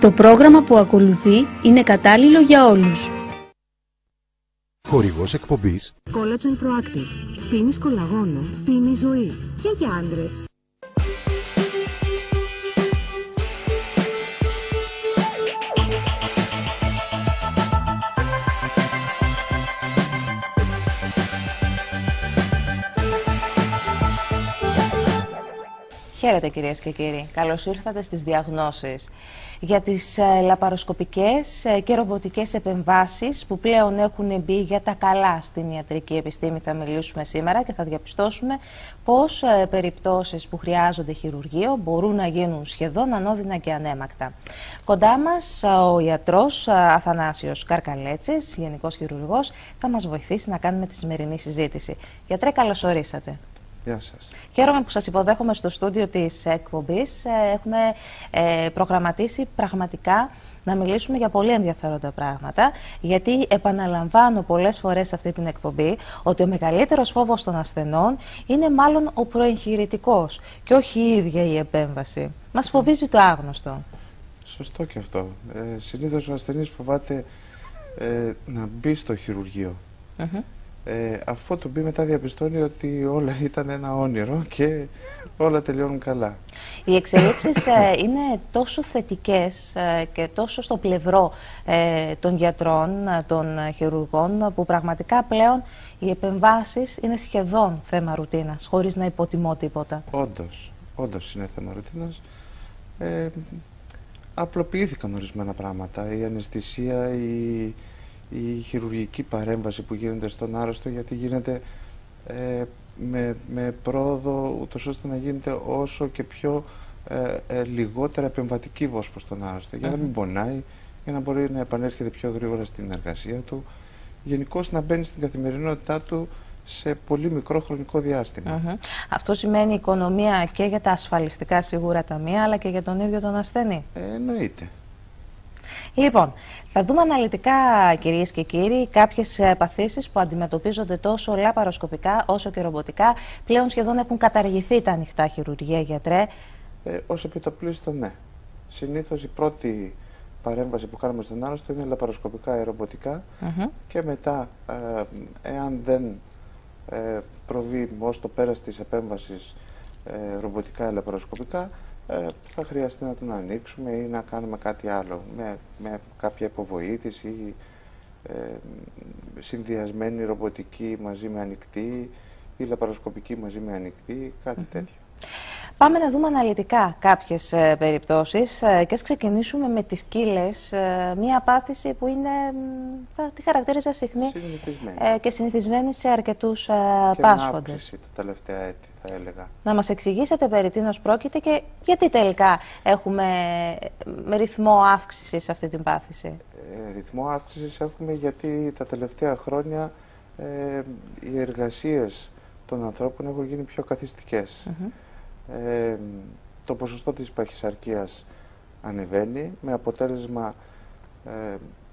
Το πρόγραμμα που ακολουθεί είναι κατάλληλο για όλους. Χορηγός εκπομπής Collagen Proactive. Πίνεις κολαγόνο, πίνει ζωή. Και για άντρες. Χαίρετε κυρίες και κύριοι, καλώς ήρθατε στις διαγνώσεις. Για τις λαπαροσκοπικές και ρομποτικές επεμβάσεις που πλέον έχουν μπει για τα καλά στην ιατρική επιστήμη θα μιλήσουμε σήμερα και θα διαπιστώσουμε πώς περιπτώσεις που χρειάζονται χειρουργείο μπορούν να γίνουν σχεδόν ανώδυνα και ανέμακτα. Κοντά μας ο ιατρός Αθανάσιος Καρκαλέτσης, γενικός χειρουργός, θα μας βοηθήσει να κάνουμε τη σημερινή συζήτηση. Γιατρέ, καλώς ορίσατε. Γεια σας. Χαίρομαι που σας υποδέχομαι στο στούντιο της εκπομπής. Έχουμε προγραμματίσει πραγματικά να μιλήσουμε για πολύ ενδιαφέροντα πράγματα, γιατί επαναλαμβάνω πολλές φορές σε αυτή την εκπομπή ότι ο μεγαλύτερος φόβος των ασθενών είναι μάλλον ο προεγχειρητικός και όχι η ίδια η επέμβαση. Μας φοβίζει το άγνωστο. Σωστό και αυτό. Συνήθως ο ασθενής φοβάται να μπει στο χειρουργείο. Αφού το μπει μετά διαπιστώνει ότι όλα ήταν ένα όνειρο και όλα τελειώνουν καλά. Οι εξελίξεις είναι τόσο θετικές και τόσο στο πλευρό των γιατρών, των χειρουργών, που πραγματικά πλέον οι επεμβάσεις είναι σχεδόν θέμα ρουτίνας, χωρίς να υποτιμώ τίποτα. Όντως είναι θέμα ρουτίνας. Απλοποιήθηκαν ορισμένα πράγματα. Η αναισθησία, η χειρουργική παρέμβαση που γίνεται στον άρρωστο, γιατί γίνεται με πρόοδο, ούτως ώστε να γίνεται όσο και πιο λιγότερα επεμβατική ως προς τον άρρωστο, για να μην πονάει, για να μπορεί να επανέρχεται πιο γρήγορα στην εργασία του, γενικώς να μπαίνει στην καθημερινότητά του σε πολύ μικρό χρονικό διάστημα. Αυτό σημαίνει οικονομία και για τα ασφαλιστικά σίγουρα ταμεία, αλλά και για τον ίδιο τον ασθενή. Εννοείται. Λοιπόν, θα δούμε αναλυτικά, κυρίες και κύριοι, κάποιες παθήσεις που αντιμετωπίζονται τόσο λαπαροσκοπικά όσο και ρομποτικά. Πλέον σχεδόν έχουν καταργηθεί τα ανοιχτά χειρουργεία, γιατρέ. Ως επιτοπλίστων, ναι. Συνήθως η πρώτη παρέμβαση που κάνουμε στον άρρωστο είναι λαπαροσκοπικά ή ρομποτικά και μετά, εάν δεν προβεί ως το πέρας της επέμβασης ρομποτικά ή λαπαροσκοπικά, θα χρειαστεί να τον ανοίξουμε ή να κάνουμε κάτι άλλο με κάποια υποβοήθηση ή συνδυασμένη ρομποτική μαζί με ανοιχτή ή λαπαροσκοπική μαζί με ανοιχτή, κάτι τέτοιο. Πάμε να δούμε αναλυτικά κάποιες περιπτώσεις και ας ξεκινήσουμε με τις κύλες, μία πάθηση που είναι, θα τη χαρακτήριζα συχνή και συνηθισμένη σε αρκετούς πάσχοντες. Και αύξηση τα τελευταία έτη, θα έλεγα. Να μας εξηγήσετε περί τίνος πρόκειται και γιατί τελικά έχουμε ρυθμό αύξησης σε αυτή την πάθηση. Ρυθμό αύξησης έχουμε γιατί τα τελευταία χρόνια οι εργασίες των ανθρώπων έχουν γίνει πιο καθιστικές. Το ποσοστό της παχυσαρκίας ανεβαίνει, με αποτέλεσμα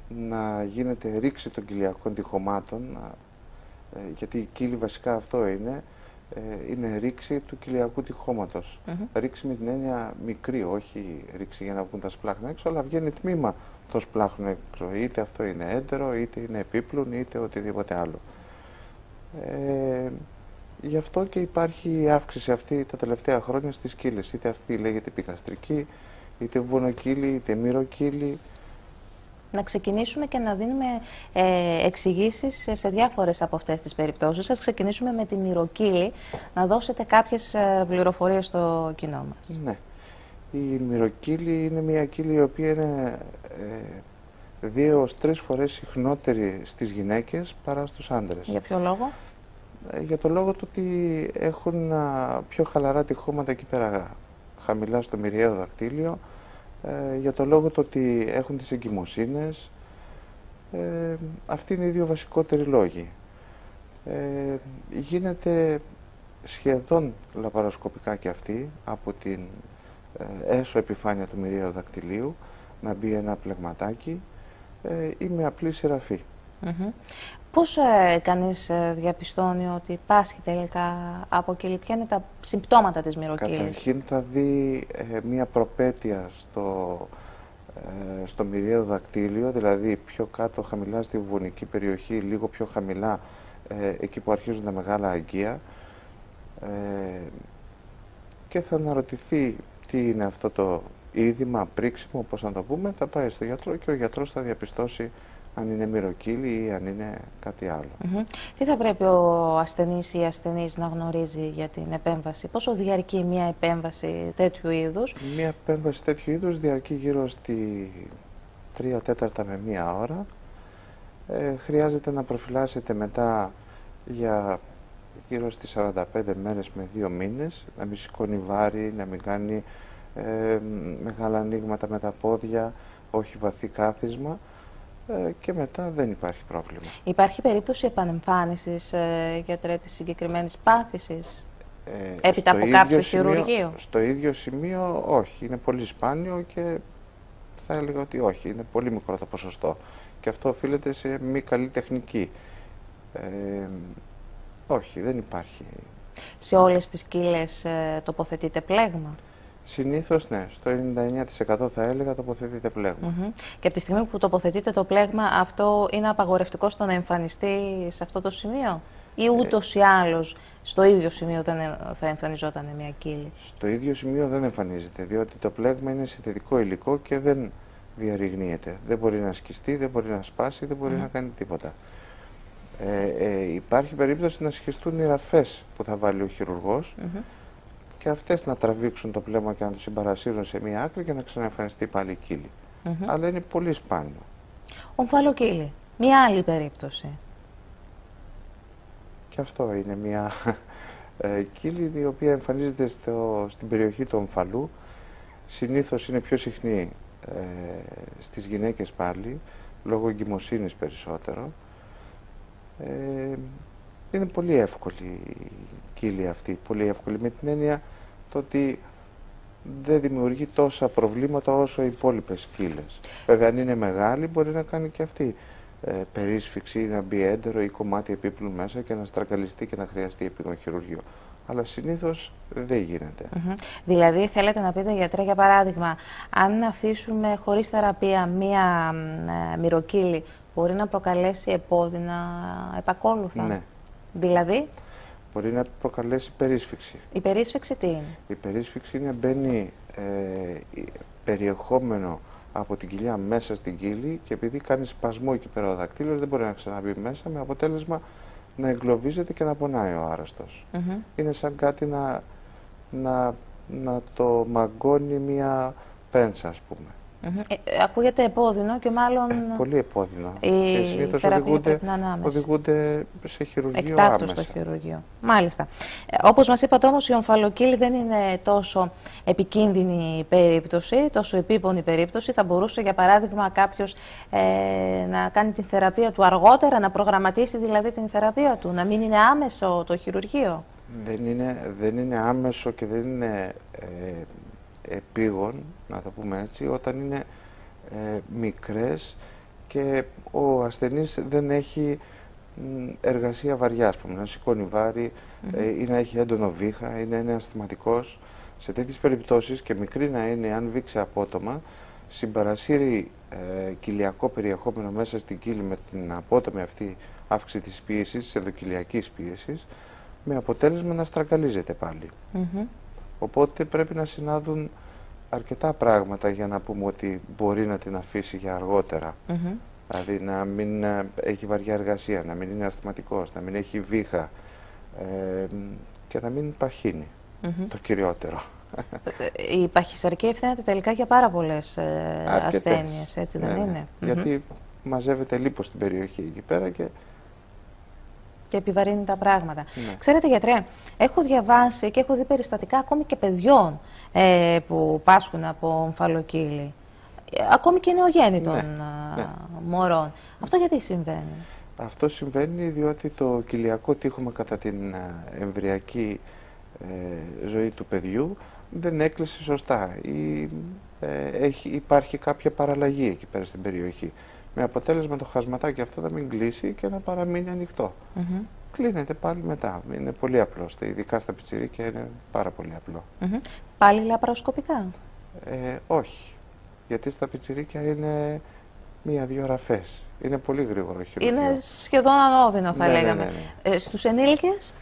να γίνεται ρήξη των κοιλιακών τυχωμάτων, γιατί η κύλη βασικά αυτό είναι ρήξη του κοιλιακού τυχώματος. Ρήξη με την έννοια μικρή, όχι ρήξη για να βγουν τα σπλάχνα έξω, αλλά βγαίνει τμήμα των σπλάχνων έξω. Είτε αυτό είναι έντερο, είτε είναι επίπλων, είτε οτιδήποτε άλλο. Γι' αυτό και υπάρχει η αύξηση αυτή τα τελευταία χρόνια στις κύλες. Είτε αυτή λέγεται πικαστρική, είτε βουβονοκύλη, είτε μυροκύλη. Να ξεκινήσουμε και να δίνουμε εξηγήσεις σε διάφορες από αυτές τις περιπτώσεις. Ας ξεκινήσουμε με τη μυροκύλη, να δώσετε κάποιες πληροφορίες στο κοινό μας. Ναι. Η μυροκύλη είναι μια κύλη η οποία είναι 2 ως 3 φορές συχνότερη στις γυναίκες παρά στους άντρες. Για ποιο λόγο? Για το λόγο του ότι έχουν πιο χαλαρά τυχώματα εκεί πέρα, χαμηλά στο μυριαίο δακτύλιο, για το λόγο του ότι έχουν τις εγκυμοσύνες. Αυτοί είναι οι 2 βασικότεροι λόγοι. Γίνεται σχεδόν λαπαροσκοπικά και αυτή από την έσω επιφάνεια του μυριαίου δακτυλίου να μπει ένα πλεγματάκι ή με απλή σειραφή. Πώς κανείς διαπιστώνει ότι πάσχει τελικά από κύλη, ποια είναι τα συμπτώματα της μυροκύλης? Καταρχήν θα δει μία προπέτεια στο μυριαίο δακτύλιο, δηλαδή πιο κάτω χαμηλά στη βουβονική περιοχή, λίγο πιο χαμηλά εκεί που αρχίζουν τα μεγάλα αγκία, και θα αναρωτηθεί τι είναι αυτό το είδημα, πρίξιμο, πώς να το πούμε, θα πάει στο γιατρό και ο γιατρός θα διαπιστώσει αν είναι μυροκύλη ή αν είναι κάτι άλλο. Τι θα πρέπει ο ασθενής ή η ασθενής να γνωρίζει για την επέμβαση, πόσο διαρκεί μια επέμβαση τέτοιου είδους? Μια επέμβαση τέτοιου είδους διαρκεί γύρω στη 3/4 με 1 ώρα. Χρειάζεται να προφυλάσσεται μετά για γύρω στις 45 μέρες με 2 μήνες, να μην σηκώνει βάρη, να μην κάνει μεγάλα ανοίγματα με τα πόδια, όχι βαθύ κάθισμα, και μετά δεν υπάρχει πρόβλημα. Υπάρχει περίπτωση επανεμφάνισης, γιατρέ, της συγκεκριμένης πάθησης έπειτα από κάποιο χειρουργείο? Στο ίδιο σημείο όχι, είναι πολύ σπάνιο και θα έλεγα ότι όχι, είναι πολύ μικρό το ποσοστό και αυτό οφείλεται σε μη καλή τεχνική. Όχι, δεν υπάρχει. Σε όλες τις κύλες τοποθετείται πλέγμα? Συνήθως ναι, στο 99% θα έλεγα τοποθετείται πλέγμα. Και από τη στιγμή που τοποθετείται το πλέγμα, αυτό είναι απαγορευτικό στο να εμφανιστεί σε αυτό το σημείο? Ή ούτως ή άλλως στο ίδιο σημείο δεν θα εμφανιζόταν μια κύλη? Στο ίδιο σημείο δεν εμφανίζεται, διότι το πλέγμα είναι συνθετικό υλικό και δεν διαρριγνύεται. Δεν μπορεί να σκιστεί, δεν μπορεί να σπάσει, δεν μπορεί να κάνει τίποτα. Υπάρχει περίπτωση να σχιστούν οι ραφές που θα βάλει ο χειρουργός και αυτές να τραβήξουν το πλέγμα και να το συμπαρασύρουν σε μία άκρη και να ξαναεμφανιστεί πάλι η κύλη. Αλλά είναι πολύ σπάνιο. Ομφαλοκύλη, μία άλλη περίπτωση. Και αυτό είναι μία κύλη η οποία εμφανίζεται στην περιοχή του ομφαλού. Συνήθως είναι πιο συχνή στις γυναίκες πάλι, λόγω εγκυμοσύνης περισσότερο. Είναι πολύ εύκολη η κύλη αυτή, πολύ εύκολη με την έννοια το ότι δεν δημιουργεί τόσα προβλήματα όσο οι υπόλοιπες κύλες. Βέβαια αν είναι μεγάλη μπορεί να κάνει και αυτή περίσφυξη, να μπει έντερο ή κομμάτι επίπλου μέσα και να στραγγαλιστεί και να χρειαστεί επίγον χειρουργείο. Αλλά συνήθως δεν γίνεται. Δηλαδή θέλετε να πείτε, γιατρέ, για παράδειγμα, αν αφήσουμε χωρίς θεραπεία μία μυροκύλη, μπορεί να προκαλέσει επώδυνα επακόλουθα? Ναι. Δηλαδή? Μπορεί να προκαλέσει περίσφυξη. Η περίσφυξη τι είναι? Η περίσφυξη είναι μπαίνει περιεχόμενο από την κοιλιά μέσα στην κύλη και επειδή κάνει σπασμό εκεί πέρα ο δακτύλιος δεν μπορεί να ξαναμπεί μέσα, με αποτέλεσμα να εγκλωβίζεται και να πονάει ο άρρωστος. Είναι σαν κάτι να το μαγκώνει μια πέντσα, ας πούμε. Ακούγεται επώδυνο και μάλλον πολύ επώδυνο. Και συνήθως οδηγούνται σε χειρουργείο εκτάκτως στο χειρουργείο. Μάλιστα. Όπως μας είπατε όμως, η ομφαλοκύλη δεν είναι τόσο επικίνδυνη περίπτωση, τόσο επίπονη περίπτωση. Θα μπορούσε για παράδειγμα κάποιος να κάνει την θεραπεία του αργότερα, να προγραμματίσει δηλαδή την θεραπεία του, να μην είναι άμεσο το χειρουργείο? Δεν είναι άμεσο και δεν είναι επίγον, να το πούμε έτσι, όταν είναι μικρές και ο ασθενής δεν έχει εργασία βαριά, ας πούμε, να σηκώνει βάρη ή να έχει έντονο βήχα ή να είναι ασθηματικός. Σε τέτοιες περιπτώσεις και μικρή να είναι, αν βήξει απότομα, συμπαρασύρει κοιλιακό περιεχόμενο μέσα στην κύλη με την απότομη αυτή αύξηση της πίεσης, της ενδοκυλιακής πίεσης, με αποτέλεσμα να στραγγαλίζεται πάλι. Οπότε πρέπει να συνάδουν αρκετά πράγματα για να πούμε ότι μπορεί να την αφήσει για αργότερα. Δηλαδή να μην έχει βαριά εργασία, να μην είναι ασθηματικός, να μην έχει βήχα και να μην παχύνει. Το κυριότερο. Η παχυσαρκία ευθύνεται τελικά για πάρα πολλές ασθένειες, έτσι δεν είναι? Γιατί μαζεύεται λίπος στην περιοχή εκεί πέρα και επιβαρύνει τα πράγματα. Ξέρετε, γιατρέ, έχω διαβάσει και έχω δει περιστατικά ακόμη και παιδιών που πάσχουν από ομφαλοκύλη, ακόμη και νεογέννητων μωρών. Αυτό γιατί συμβαίνει? Αυτό συμβαίνει διότι το κοιλιακό τείχομα κατά την εμβρυακή ζωή του παιδιού δεν έκλεισε σωστά ή υπάρχει κάποια παραλλαγή εκεί πέρα στην περιοχή. Με αποτέλεσμα το χασματάκι αυτό να μην κλείσει και να παραμείνει ανοιχτό. Κλείνεται πάλι μετά. Είναι πολύ απλό. Ειδικά στα πιτσιρίκια είναι πάρα πολύ απλό. Πάλι λαπαροσκοπικά? Όχι. Γιατί στα πιτσιρίκια είναι 1-2 ραφές. Είναι πολύ γρήγορο χειρουργείο. Είναι σχεδόν ανώδυνο, θα Ναι, λέγαμε. ναι. Στους ενήλικες?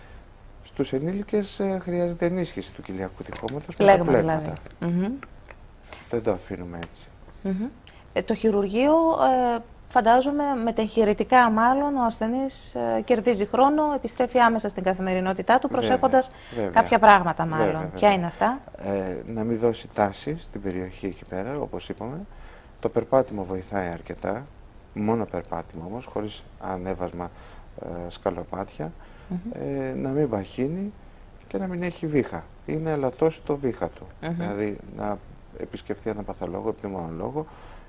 Στους ενήλικες χρειάζεται ενίσχυση του κοιλιακού τυχώματος. Πλέγμα δηλαδή. Δεν το αφήνουμε έτσι. Το χειρουργείο, φαντάζομαι, μετεγχειρητικά μάλλον, ο ασθενής κερδίζει χρόνο, επιστρέφει άμεσα στην καθημερινότητά του, προσέχοντας κάποια πράγματα μάλλον. Βέβαια. Ποια είναι αυτά? Να μην δώσει τάση στην περιοχή εκεί πέρα, όπως είπαμε. Το περπάτημα βοηθάει αρκετά, μόνο περπάτημα όμως, χωρίς ανέβασμα σκαλοπάτια. Να μην βαχύνει και να μην έχει βήχα ή να ελαττώσει το βήχα του. Δηλαδή να επισκεφτεί έναν παθολόγο, πνευμονολόγο,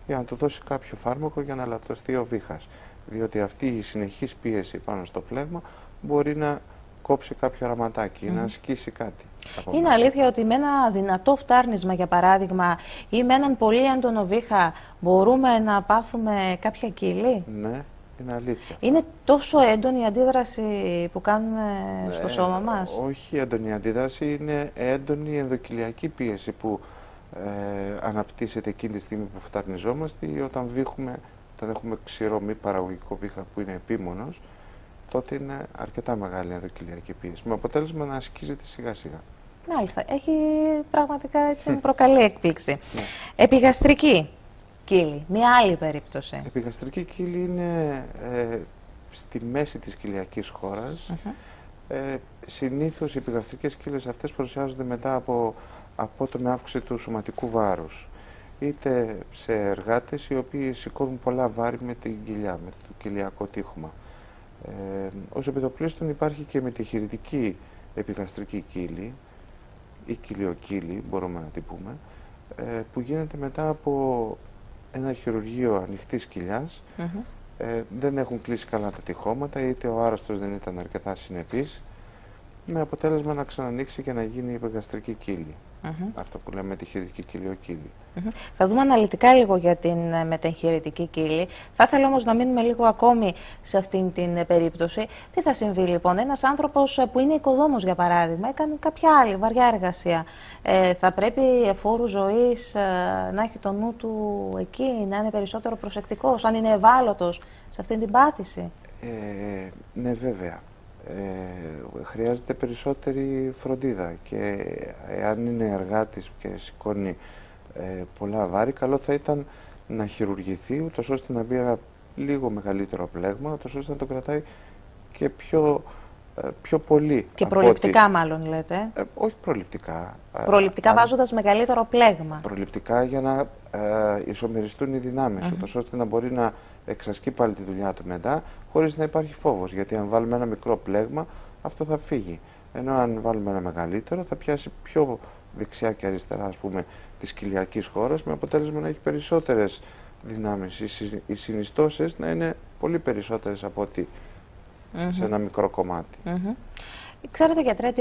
για να του δώσει κάποιο φάρμακο για να ελαττωθεί ο βήχας. Διότι αυτή η συνεχής πίεση πάνω στο πλέγμα μπορεί να κόψει κάποιο ραματάκι ή να ασκήσει κάτι. Είναι αλήθεια ότι με ένα δυνατό φτάρνισμα, για παράδειγμα, ή με έναν πολύ έντονο βήχα μπορούμε να πάθουμε κάποια κύλη? Ναι, είναι αλήθεια. Είναι τόσο έντονη η αντίδραση που κάνουμε στο σώμα μας? Όχι έντονη αντίδραση, είναι έντονη η ενδοκυλιακή πίεση που αναπτύσσεται εκείνη τη στιγμή που φταρνιζόμαστε ή όταν βήχουμε, όταν έχουμε ξηρό μη παραγωγικό βήχα που είναι επίμονος, τότε είναι αρκετά μεγάλη ενδοκυλιακή πίεση, με αποτέλεσμα να ασκίζεται σιγά σιγά. Μάλιστα, έχει πραγματικά έτσι προκαλεί έκπληξη. Επιγαστρική κύλη, μια άλλη περίπτωση. Επιγαστρική κύλη είναι στη μέση της κοιλιακής χώρας. Συνήθως οι επιγαστρικές κύλες αυτές παρουσιάζονται μετά από απότομη αύξηση του σωματικού βάρους. Είτε σε εργάτες οι οποίοι σηκώνουν πολλά βάρη με την κοιλιά, με το κοιλιακό τείχομα. Ως επιτοπλίστων υπάρχει και μετεχειρητική επιγαστρική κύλη ή κοιλιοκύλη, μπορούμε να την πούμε, που γίνεται μετά από ένα χειρουργείο ανοιχτής κοιλιάς. Δεν έχουν κλείσει καλά τα τυχώματα, είτε ο άρρωστος δεν ήταν αρκετά συνεπής, με αποτέλεσμα να ξανανοίξει και να γίνει η επιγαστρική κύλη. Αυτό που λέμε μετεχειρητική κοιλιοκύλη. Θα δούμε αναλυτικά λίγο για την μετεγχειρητική κύλη. Θα ήθελα όμως να μείνουμε λίγο ακόμη σε αυτήν την περίπτωση. Τι θα συμβεί λοιπόν? Ένας άνθρωπος που είναι οικοδόμος, για παράδειγμα, έκανε κάποια άλλη βαριά εργασία. Θα πρέπει εφόρου ζωής να έχει το νου του εκεί, να είναι περισσότερο προσεκτικός, αν είναι ευάλωτος σε αυτήν την πάθηση? Ναι, βέβαια. Χρειάζεται περισσότερη φροντίδα και αν είναι εργάτης και σηκώνει πολλά βάρη, καλό θα ήταν να χειρουργηθεί, ούτως ώστε να μπει ένα λίγο μεγαλύτερο πλέγμα, ούτως ώστε να το κρατάει και πιο πολύ. Και προληπτικά μάλλον λέτε? Όχι προληπτικά. Προληπτικά βάζοντας μεγαλύτερο πλέγμα. Προληπτικά για να ισομεριστούν οι δυνάμεις, ούτως ώστε να μπορεί να εξασκεί πάλι τη δουλειά του μετά, χωρίς να υπάρχει φόβος. Γιατί αν βάλουμε ένα μικρό πλέγμα, αυτό θα φύγει. Ενώ αν βάλουμε ένα μεγαλύτερο, θα πιάσει πιο δεξιά και αριστερά, ας πούμε, της κοιλιακής χώρας, με αποτέλεσμα να έχει περισσότερες δυνάμεις. Οι συνιστώσεις να είναι πολύ περισσότερες από ότι σε ένα μικρό κομμάτι. Ξέρετε, γιατρέ,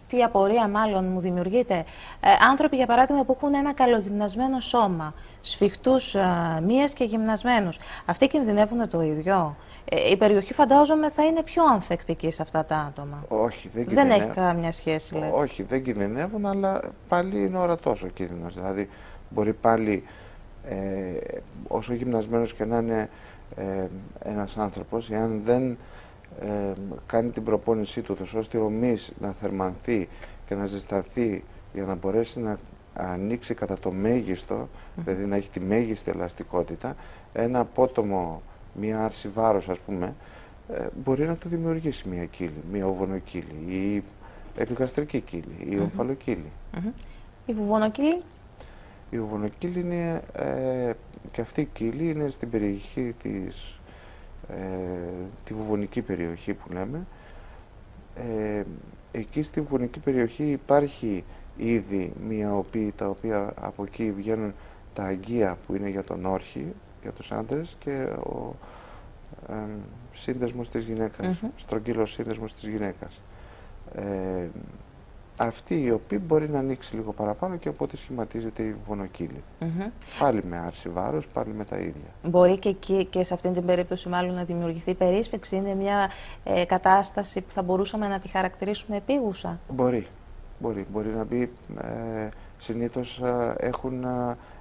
τι απορία μάλλον μου δημιουργείται? Άνθρωποι, για παράδειγμα, που έχουν ένα καλογυμνασμένο σώμα, σφιχτούς μύες και γυμνασμένους, αυτοί κινδυνεύουν το ίδιο? Η περιοχή, φαντάζομαι, θα είναι πιο ανθεκτική σε αυτά τα άτομα. Όχι, δεν κινδυνεύουν. Δεν έχει καμία σχέση, λέτε? Όχι, δεν κινδυνεύουν, αλλά πάλι είναι ορατός ο κίνδυνος. Δηλαδή, μπορεί πάλι, όσο γυμνασμένος και να είναι ένας άνθρωπος, εάν δεν κάνει την προπόνησή του, ώστε ο μυς να θερμανθεί και να ζεσταθεί για να μπορέσει να ανοίξει κατά το μέγιστο, δηλαδή να έχει τη μέγιστη ελαστικότητα, ένα απότομο, μία άρση βάρος, ας πούμε, μπορεί να του δημιουργήσει μία κύλη, μία οβονοκύλη ή επιγαστρική κύλη ή ομφαλοκύλη. Η βουβονοκύλη? Η οβονοκύλη είναι, και αυτή η κύλη είναι στην περιοχή της, τη βουβονική περιοχή που λέμε. Εκεί στη βουβονική περιοχή υπάρχει ήδη μία οπή, τα οποία από εκεί βγαίνουν τα αγγεία που είναι για τον όρχη, για τους άντρες, και ο σύνδεσμος της γυναίκας, στρογγύλος σύνδεσμος της γυναίκας. Αυτή η οποία μπορεί να ανοίξει λίγο παραπάνω και οπότε σχηματίζεται η βουβονοκύλη. Πάλι με άρση βάρος, πάλι με τα ίδια. Μπορεί και εκεί και σε αυτήν την περίπτωση μάλλον να δημιουργηθεί περίσπευξη? Είναι μια κατάσταση που θα μπορούσαμε να τη χαρακτηρίσουμε επίγουσα? Μπορεί να μπει. Συνήθως έχουν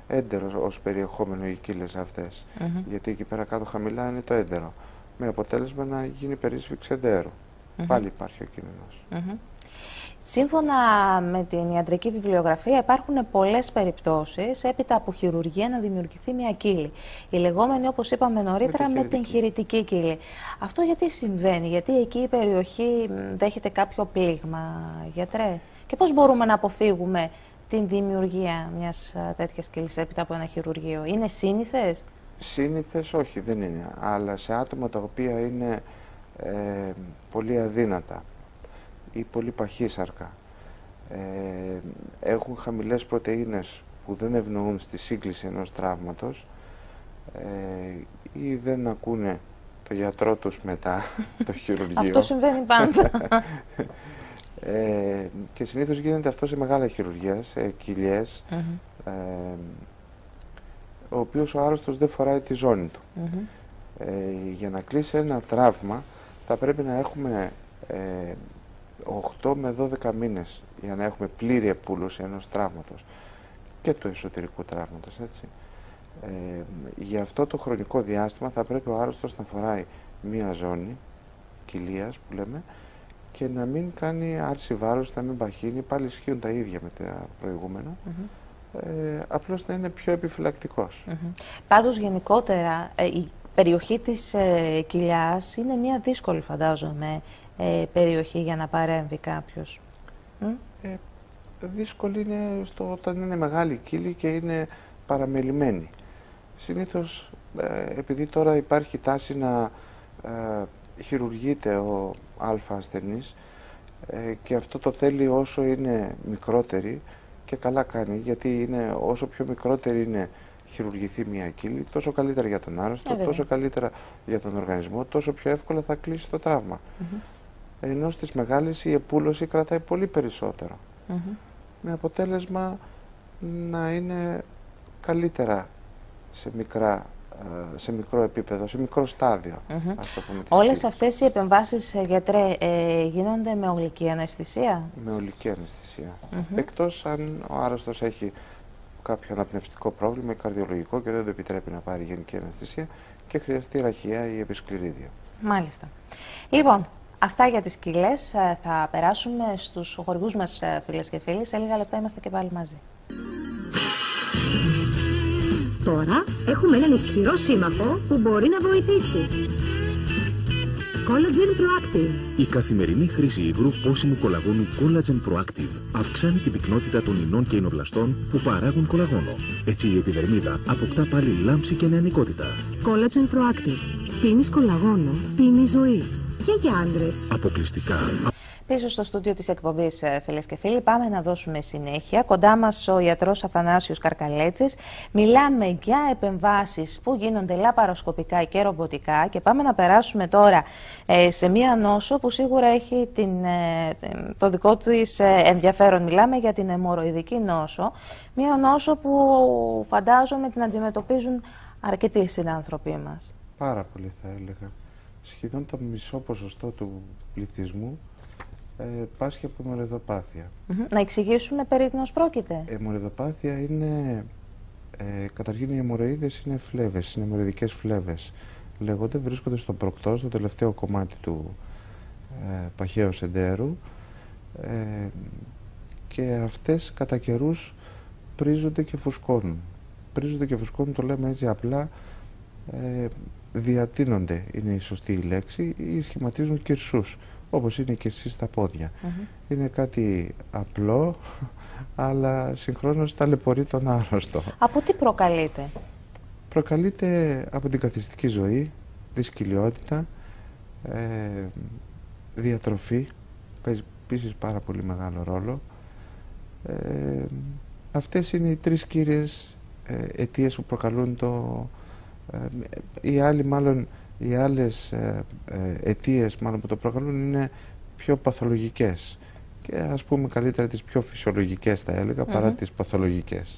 έντερο ως περιεχόμενο οι κύλες αυτές. Γιατί εκεί πέρα κάτω χαμηλά είναι το έντερο. Με αποτέλεσμα να γίνει περίσφυξη εντέρου. Πάλι υπάρχει ο κίνδυνος. Σύμφωνα με την ιατρική βιβλιογραφία υπάρχουν πολλές περιπτώσεις έπειτα από χειρουργία να δημιουργηθεί μια κύλη. Η λεγόμενη, όπως είπαμε νωρίτερα, με την χειρητική κύλη. Αυτό γιατί συμβαίνει, γιατί εκεί η περιοχή δέχεται κάποιο πλήγμα, γιατρέ? Και πώς μπορούμε να αποφύγουμε την δημιουργία μιας τέτοιας κύλης έπειτα από ένα χειρουργείο? Είναι σύνηθες? Σύνηθες όχι, δεν είναι. Αλλά σε άτομα τα οποία είναι πολύ αδύνατα ή πολύ παχύσαρκα, έχουν χαμηλές πρωτεΐνες που δεν ευνοούν στη σύγκληση ενός τραύματος, ή δεν ακούνε το γιατρό τους μετά το χειρουργείο. Αυτό συμβαίνει πάντα. Και συνήθως γίνεται αυτό σε μεγάλα χειρουργία, σε κοιλιές, ο οποίος ο άρρωστος δεν φοράει τη ζώνη του. Για να κλείσει ένα τραύμα θα πρέπει να έχουμε 8 με 12 μήνες για να έχουμε πλήρη επούλωση ενός τραύματος και του εσωτερικού τραύματος, έτσι. Για αυτό το χρονικό διάστημα θα πρέπει ο άρρωστος να φοράει μία ζώνη κοιλίας που λέμε και να μην κάνει άρση βάρους, να μην παχύνει, πάλι ισχύουν τα ίδια με τα προηγούμενα, απλώς να είναι πιο επιφυλακτικός. Πάντως γενικότερα η περιοχή της κοιλιάς είναι μια δύσκολη, φαντάζομαι, περιοχή για να παρέμβει κάποιος. Δύσκολη είναι όταν είναι μεγάλη κύλη και είναι παραμελημένη. Συνήθως, επειδή τώρα υπάρχει τάση να χειρουργείται ο α ασθενής και αυτό το θέλει όσο είναι μικρότερη, και καλά κάνει, γιατί είναι, όσο πιο μικρότερη είναι χειρουργηθεί μια κύλη, τόσο καλύτερα για τον άρρωστο, τόσο καλύτερα για τον οργανισμό, τόσο πιο εύκολα θα κλείσει το τραύμα. Ενώ στις μεγάλες η επούλωση κρατάει πολύ περισσότερο. Με αποτέλεσμα να είναι καλύτερα σε μικρό επίπεδο, σε μικρό στάδιο. Όλες αυτές οι επεμβάσεις, γιατρέ, γίνονται με ολική αναισθησία? Με ολική αναισθησία. Εκτός αν ο άρρωστος έχει κάποιο αναπνευστικό πρόβλημα ή καρδιολογικό και δεν το επιτρέπει να πάρει γενική αναισθησία και χρειαστεί ραχεία ή επισκληρίδιο. Μάλιστα. Λοιπόν, αυτά για τις κοιλές. Θα περάσουμε στους χορηγούς μας, φίλες και φίλοι. Σε λίγα λεπτά είμαστε και πάλι μαζί. Τώρα έχουμε έναν ισχυρό σύμμαχο που μπορεί να βοηθήσει. Collagen Proactive. Η καθημερινή χρήση υγρού πόσιμου κολαγόνου Collagen Proactive αυξάνει την πυκνότητα των ινών και ινοπλαστών που παράγουν κολαγόνο. Έτσι η επιδερμίδα αποκτά πάλι λάμψη και νεανικότητα. Collagen Proactive. Πίνεις κολαγόνο, πίνεις ζωή. Και για άντρες. Αποκλειστικά. Πίσω στο στούντιο της εκπομπής, φίλες και φίλοι, πάμε να δώσουμε συνέχεια. Κοντά μας ο ιατρός Αθανάσιος Καρκαλέτσης. Μιλάμε για επεμβάσεις που γίνονται λαπαροσκοπικά και ρομποτικά και πάμε να περάσουμε τώρα σε μία νόσο που σίγουρα έχει το δικό της ενδιαφέρον. Μιλάμε για την αιμορροειδική νόσο, μία νόσο που φαντάζομαι την αντιμετωπίζουν αρκετοί συνάνθρωποι μας. Πάρα πολύ θα έλεγα. Σχεδόν το μισό ποσοστό του πληθυσμού πάσχει από αιμορροειδοπάθεια. Να εξηγήσουμε περί τίνος πρόκειται. Αιμορροειδοπάθεια είναι, καταρχήν οι αιμορροίδες είναι φλέβες, είναι αιμορροειδικές φλέβες. Λέγονται, βρίσκονται στον προκτό, στο τελευταίο κομμάτι του παχαίου εντέρου, και αυτές κατά καιρούς πρίζονται και φουσκώνουν. Πρίζονται και φουσκώνουν, το λέμε έτσι απλά, διατείνονται είναι η σωστή λέξη, ή σχηματίζουν κυρσούς, όπως είναι και εσείς στα πόδια. Είναι κάτι απλό, αλλά συγχρόνως ταλαιπωρεί τον άρρωστο. Από τι προκαλείται? Προκαλείται από την καθιστική ζωή, δυσκολιότητα, διατροφή, παίζει επίσης πάρα πολύ μεγάλο ρόλο. Αυτές είναι οι τρεις κύριες αιτίες που προκαλούν το... Οι άλλες αιτίες που το προκαλούν είναι πιο παθολογικές και ας πούμε καλύτερα τις πιο φυσιολογικές θα έλεγα παρά τις παθολογικές.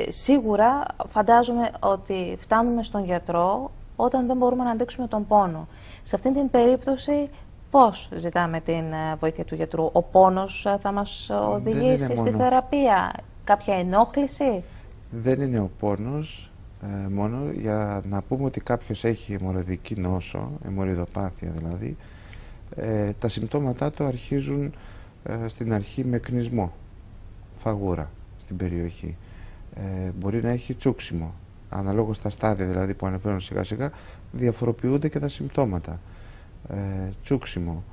Σίγουρα φαντάζομαι ότι φτάνουμε στον γιατρό όταν δεν μπορούμε να αντέξουμε τον πόνο. Σε αυτήν την περίπτωση πώς ζητάμε την βοήθεια του γιατρού? Ο πόνος θα μας οδηγήσει στη θεραπεία κάποια ενόχληση? Δεν είναι ο πόνος μόνο. Για να πούμε ότι κάποιος έχει αιμορροιδική νόσο, αιμορροιδοπάθεια δηλαδή, τα συμπτώματά του αρχίζουν στην αρχή με κνισμό, φαγούρα στην περιοχή. Μπορεί να έχει τσούξιμο. Αναλόγως στα στάδια δηλαδή που ανεβαίνουν σιγά σιγά, διαφοροποιούνται και τα συμπτώματα. Τσούξιμο,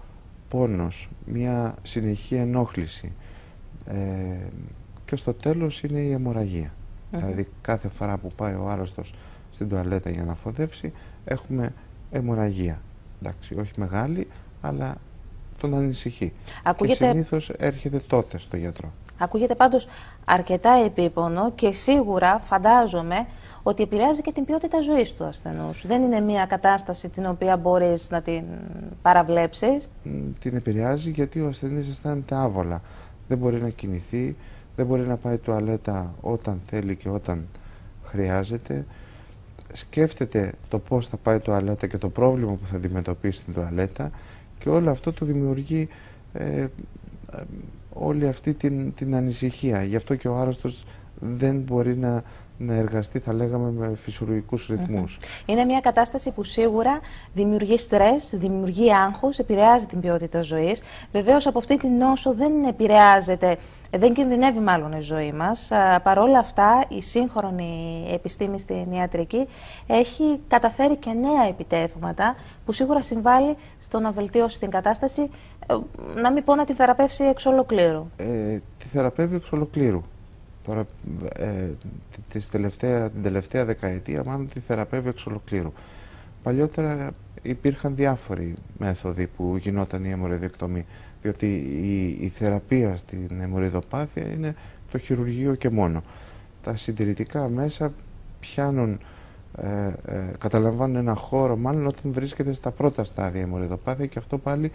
πόνος, μια συνεχή ενόχληση και στο τέλος είναι η αιμορραγία. Δηλαδή κάθε φορά που πάει ο άρρωστος στην τουαλέτα για να φοδεύσει έχουμε αιμορραγία. Εντάξει, όχι μεγάλη, αλλά τον ανησυχεί. Και συνήθως έρχεται τότε στο γιατρό. Ακούγεται πάντως αρκετά επίπονο και σίγουρα φαντάζομαι ότι επηρεάζει και την ποιότητα ζωής του ασθενούς. Δεν είναι μια κατάσταση την οποία μπορείς να την παραβλέψεις. Την επηρεάζει γιατί ο ασθενής αισθάνεται άβολα. Δεν μπορεί να κινηθεί, δεν μπορεί να πάει τουαλέτα όταν θέλει και όταν χρειάζεται. Σκέφτεται το πώς θα πάει τουαλέτα και το πρόβλημα που θα αντιμετωπίσει στην τουαλέτα και όλο αυτό του δημιουργεί όλη αυτή την ανησυχία. Γι' αυτό και ο άρρωστος δεν μπορεί να εργαστεί, θα λέγαμε, με φυσιολογικούς ρυθμούς. Είναι μια κατάσταση που σίγουρα δημιουργεί στρες, δημιουργεί άγχος, επηρεάζει την ποιότητα ζωής. Βεβαίως από αυτή την νόσο δεν επηρεάζεται, δεν κινδυνεύει μάλλον η ζωή μας. Παρ' όλα αυτά η σύγχρονη επιστήμη στην ιατρική έχει καταφέρει και νέα επιτεύγματα που σίγουρα συμβάλλει στο να βελτιώσει την κατάσταση, να μην πω να τη θεραπεύσει εξ ολοκλήρου. Τη θεραπεύει εξ ολοκλήρου. Τώρα, την τελευταία δεκαετία μάλλον τη θεραπεύει εξ ολοκλήρου. Παλιότερα υπήρχαν διάφοροι μέθοδοι που γινόταν η αιμορροιδεκτομή, διότι η θεραπεία στην αιμορροιδοπάθεια είναι το χειρουργείο και μόνο. Τα συντηρητικά μέσα πιάνουν, καταλαμβάνουν ένα χώρο μάλλον όταν βρίσκεται στα πρώτα στάδια η αιμορροιδοπάθεια και αυτό πάλι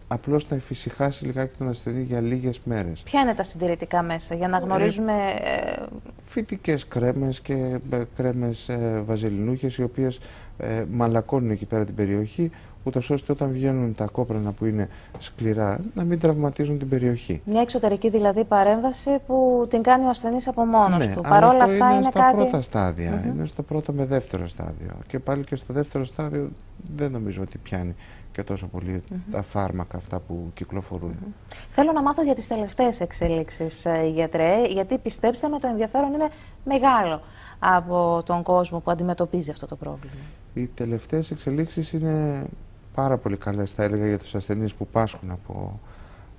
απλώς να εφησυχάσει λιγάκι τον ασθενή για λίγες μέρες. Ποια είναι τα συντηρητικά μέσα για να γνωρίζουμε? Φυτικές κρέμες και κρέμες βαζελινούχες οι οποίες μαλακώνουν εκεί πέρα την περιοχή, ούτως ώστε όταν βγαίνουν τα κόπρανα που είναι σκληρά να μην τραυματίζουν την περιοχή. Μια εξωτερική δηλαδή παρέμβαση που την κάνει ο ασθενής από μόνος του. Παρ' όλα αυτά είναι στα πρώτα στάδια, είναι στο πρώτο με δεύτερο στάδιο. Και πάλι και στο δεύτερο στάδιο δεν νομίζω ότι πιάνει και τόσο πολύ τα φάρμακα αυτά που κυκλοφορούν. Θέλω να μάθω για τις τελευταίες εξελίξεις, γιατρέ, γιατί πιστέψτε με το ενδιαφέρον είναι μεγάλο από τον κόσμο που αντιμετωπίζει αυτό το πρόβλημα. Οι τελευταίες εξελίξεις είναι πάρα πολύ καλές, θα έλεγα, για τους ασθενείς που πάσχουν από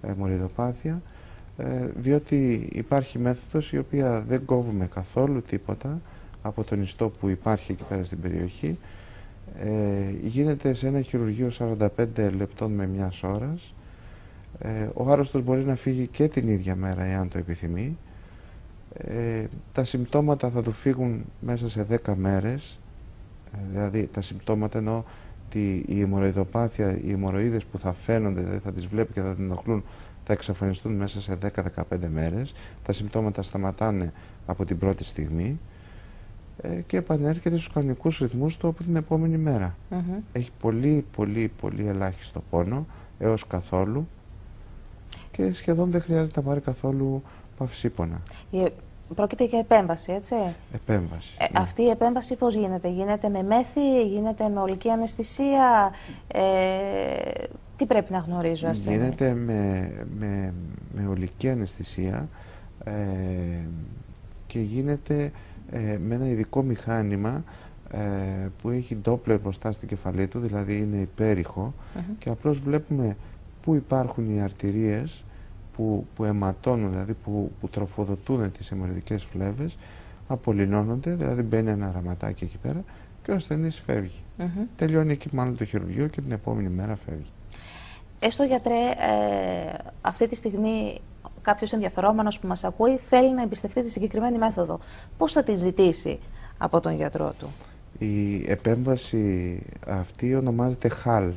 αιμορροιδοπάθεια, διότι υπάρχει μέθοδος η οποία δεν κόβουμε καθόλου τίποτα από τον ιστό που υπάρχει εκεί πέρα στην περιοχή. Γίνεται σε ένα χειρουργείο 45 λεπτών με μιας ώρας. Ο άρρωστος μπορεί να φύγει και την ίδια μέρα εάν το επιθυμεί. Τα συμπτώματα θα του φύγουν μέσα σε 10 μέρες. Δηλαδή τα συμπτώματα εννοώ ότι η αιμορροιδοπάθεια, οι αιμορροίδες που θα φαίνονται, δηλαδή θα τις βλέπει και θα την ενοχλούν, θα εξαφανιστούν μέσα σε 10-15 μέρες. Τα συμπτώματα σταματάνε από την πρώτη στιγμή και επανέρχεται στους κανονικούς ρυθμούς του από την επόμενη μέρα. Έχει πολύ ελάχιστο πόνο έως καθόλου και σχεδόν δεν χρειάζεται να πάρει καθόλου παυσίπονα. Πρόκειται για επέμβαση, έτσι? Επέμβαση. Ναι. Αυτή η επέμβαση πώς γίνεται? Γίνεται με μέθη, γίνεται με ολική αναισθησία? Τι πρέπει να γνωρίζει ο ασθενής? Γίνεται με ολική αναισθησία και γίνεται με ένα ειδικό μηχάνημα που έχει Doppler μπροστά στην κεφαλή του, δηλαδή είναι υπέρηχο και απλώς βλέπουμε πού υπάρχουν οι αρτηρίες που αιματώνουν, δηλαδή που τροφοδοτούν τις αιμορροιδικές φλέβες, απολυνώνονται, δηλαδή μπαίνει ένα ραματάκι εκεί πέρα και ο ασθενής φεύγει. Τελειώνει εκεί μάλλον το χειρουργείο και την επόμενη μέρα φεύγει. Έστω, γιατρέ, αυτή τη στιγμή κάποιος ενδιαφερόμενος που μας ακούει θέλει να εμπιστευτεί τη συγκεκριμένη μέθοδο. Πώς θα τη ζητήσει από τον γιατρό του? Η επέμβαση αυτή ονομάζεται HAL.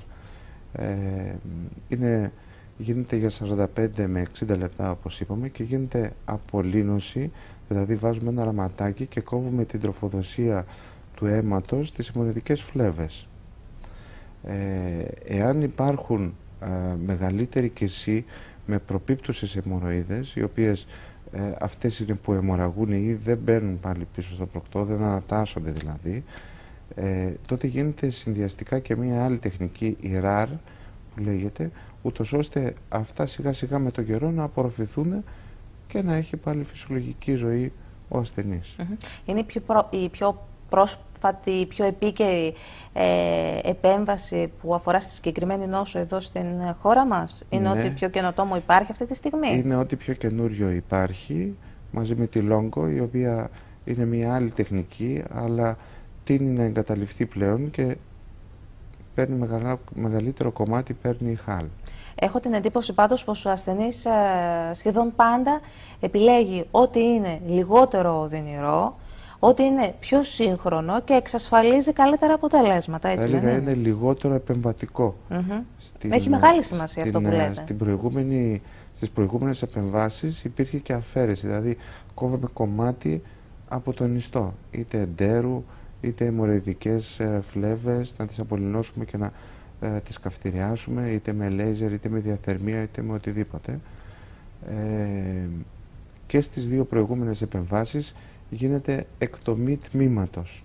Γίνεται για 45 με 60 λεπτά όπως είπαμε και γίνεται απολύνωση, δηλαδή βάζουμε ένα ραματάκι και κόβουμε την τροφοδοσία του αίματος στις αιμορροιδικές φλέβες. Εάν υπάρχουν μεγαλύτερη κυρσή με προπίπτουσες αιμορροίδες, οι οποίες αυτές είναι που αιμορραγούν ή δεν μπαίνουν πάλι πίσω στο προκτό, δεν ανατάσσονται δηλαδή, τότε γίνεται συνδυαστικά και μία άλλη τεχνική, η RAR που λέγεται, ούτως ώστε αυτά σιγά σιγά με τον καιρό να απορροφηθούν και να έχει πάλι φυσιολογική ζωή ο ασθενής. Είναι η πιο πρόσφατη, η πιο επίκαιρη επέμβαση που αφορά στη συγκεκριμένη νόσο εδώ στην χώρα μας? Είναι ό,τι πιο καινοτόμο υπάρχει αυτή τη στιγμή? Είναι ό,τι πιο καινούριο υπάρχει, μαζί με τη Longo, η οποία είναι μια άλλη τεχνική, αλλά τείνει να εγκαταλειφθεί πλέον και παίρνει μεγαλύτερο κομμάτι, παίρνει η HAL. Έχω την εντύπωση πάντως πως ο ασθενής σχεδόν πάντα επιλέγει ό,τι είναι λιγότερο οδυνηρό, ό,τι είναι πιο σύγχρονο και εξασφαλίζει καλύτερα αποτελέσματα, έτσι δεν είναι? Είναι λιγότερο επεμβατικό. Έχει μεγάλη σημασία αυτό που λέτε. Στις προηγούμενες επεμβάσεις υπήρχε και αφαίρεση, δηλαδή κόβαμε κομμάτι από τον ιστό, είτε εντέρου, είτε αιμορροειδικές φλέβες, να τις απολυνώσουμε και να τις καυτηριάσουμε, είτε με λέιζερ, είτε με διαθερμία, είτε με οτιδήποτε. Και στις δύο προηγούμενες επεμβάσεις γίνεται εκτομή τμήματος.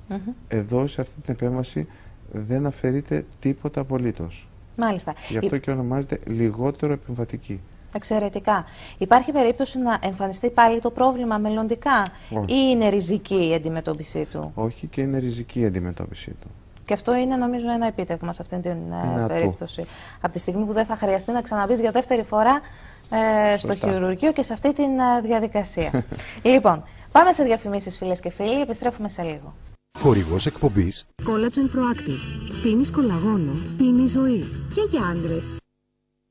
Εδώ, σε αυτή την επέμβαση, δεν αφαιρείται τίποτα απολύτως. Μάλιστα. Γι' αυτό και ονομάζεται λιγότερο επεμβατική. Εξαιρετικά. Υπάρχει περίπτωση να εμφανιστεί πάλι το πρόβλημα μελλοντικά? Όχι. Ή είναι ριζική η αντιμετώπιση του? Όχι, και είναι ριζική η αντιμετώπιση του. Και αυτό είναι, νομίζω, ένα επίτευγμα σε αυτή την περίπτωση. Από τη στιγμή που δεν θα χρειαστεί να ξαναμπείς για δεύτερη φορά στο χειρουργείο και σε αυτή τη διαδικασία. Λοιπόν, πάμε σε διαφημίσεις, φίλες και φίλοι. Επιστρέφουμε σε λίγο. Χορηγός εκπομπής Collagen Proactive. Πίνεις κολαγόνο, πίνεις ζωή. Και για άντρες.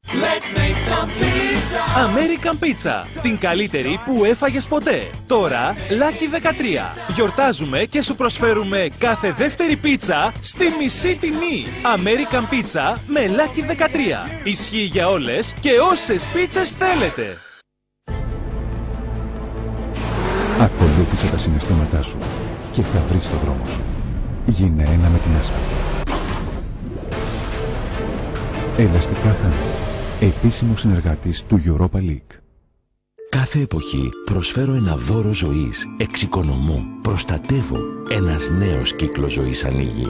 Let's make some pizza. American Pizza. Την καλύτερη που έφαγες ποτέ. Τώρα, Lucky 13. Γιορτάζουμε και σου προσφέρουμε κάθε δεύτερη πίτσα στη μισή τιμή. American Pizza με Lucky 13. Ισχύει για όλες και όσες πίτσες θέλετε. Ακολούθησε τα συναισθήματά σου και θα βρεις το δρόμο σου. Γίνε ένα με την άσφαλτο. Ελαστικά Χάνι. Επίσημος συνεργάτης του Europa League. Κάθε εποχή προσφέρω ένα δώρο ζωής, εξοικονομώ, προστατεύω. Ένας νέος κύκλος ζωής ανοίγει.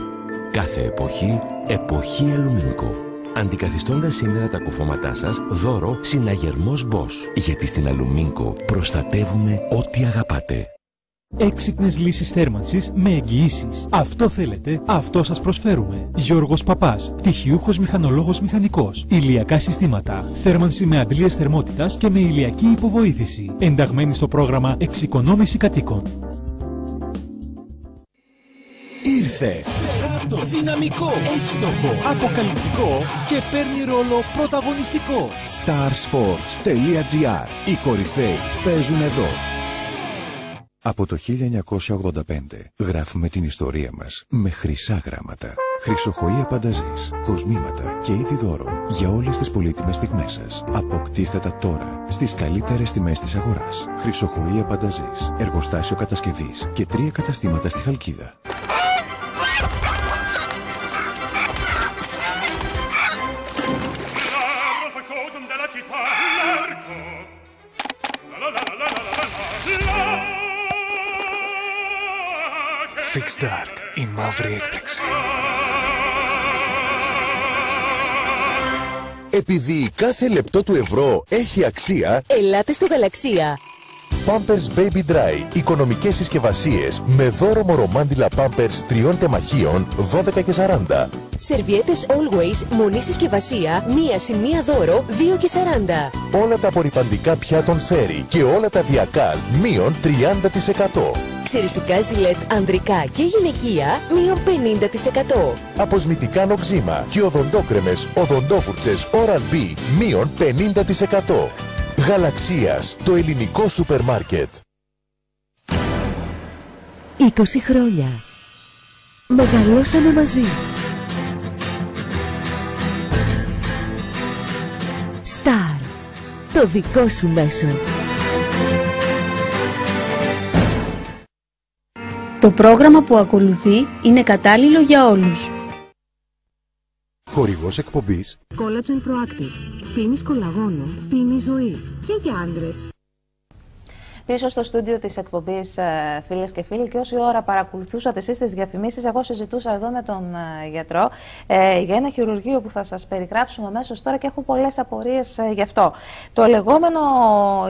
Κάθε εποχή, εποχή αλουμίνικο. Αντικαθιστώντας σήμερα τα κουφώματά σας, δώρο συναγερμός Bosch. Γιατί στην αλουμίνικο προστατεύουμε ό,τι αγαπάτε. Έξυπνες λύσεις θέρμανσης με εγγυήσεις. Αυτό θέλετε, αυτό σας προσφέρουμε. Γιώργος Παπάς, πτυχιούχος μηχανολόγος μηχανικός. Ηλιακά συστήματα. Θέρμανση με αντλίες θερμότητας και με ηλιακή υποβοήθηση. Ενταγμένη στο πρόγραμμα Εξοικονόμηση Κατοίκων. Ήρθε! Σφαιράτο, δυναμικό, εύστοχο, αποκαλυπτικό και παίρνει ρόλο πρωταγωνιστικό. Starsports.gr. Οι κορυφαίοι παίζουν εδώ. Από το 1985 γράφουμε την ιστορία μας με χρυσά γράμματα. Χρυσοχοΐα Πανταζής, κοσμήματα και είδη δώρων για όλες τις πολύτιμες στιγμές σας. Αποκτήστε τα τώρα στις καλύτερες τιμές της αγοράς. Χρυσοχοΐα Πανταζής, εργοστάσιο κατασκευής και 3 καταστήματα στη Χαλκίδα. Fix Dark, η μαύρη έκπληξη. Επειδή κάθε λεπτό του ευρώ έχει αξία, ελάτε στο Γαλαξία. Pampers Baby Dry. Οικονομικές συσκευασίες με δώρο μωρομάντιλα Pampers 3 τεμαχίων 12 και 40. Σερβιέτες Always, μονή συσκευασία, μία συν μία δώρο 2 και 40. Όλα τα απορρυπαντικά πιάτων Fairy και όλα τα Viacal μείον 30%. Ξεριστικά Gillette ανδρικά και γυναικεία μείον 50%. Αποσμητικά νοξίμα και οδοντόκρεμες, οδοντόφουρτσες Oral-B μείον 50%. Γαλαξίας, το ελληνικό σούπερ μάρκετ. 20 χρόνια. Μεγαλώσαμε μαζί. Star, το δικό σου μέσο. Το πρόγραμμα που ακολουθεί είναι κατάλληλο για όλους. Χορηγός εκπομπής Collagen Proactive. Πίνεις κολαγόνο, πίνεις ζωή. Και για άντρες. Πίσω στο στούντιο της εκπομπής, φίλες και φίλοι, και όση ώρα παρακολουθούσατε εσείς τις διαφημίσεις, εγώ συζητούσα εδώ με τον γιατρό για ένα χειρουργείο που θα σας περιγράψουμε αμέσως τώρα και έχω πολλές απορίες γι' αυτό.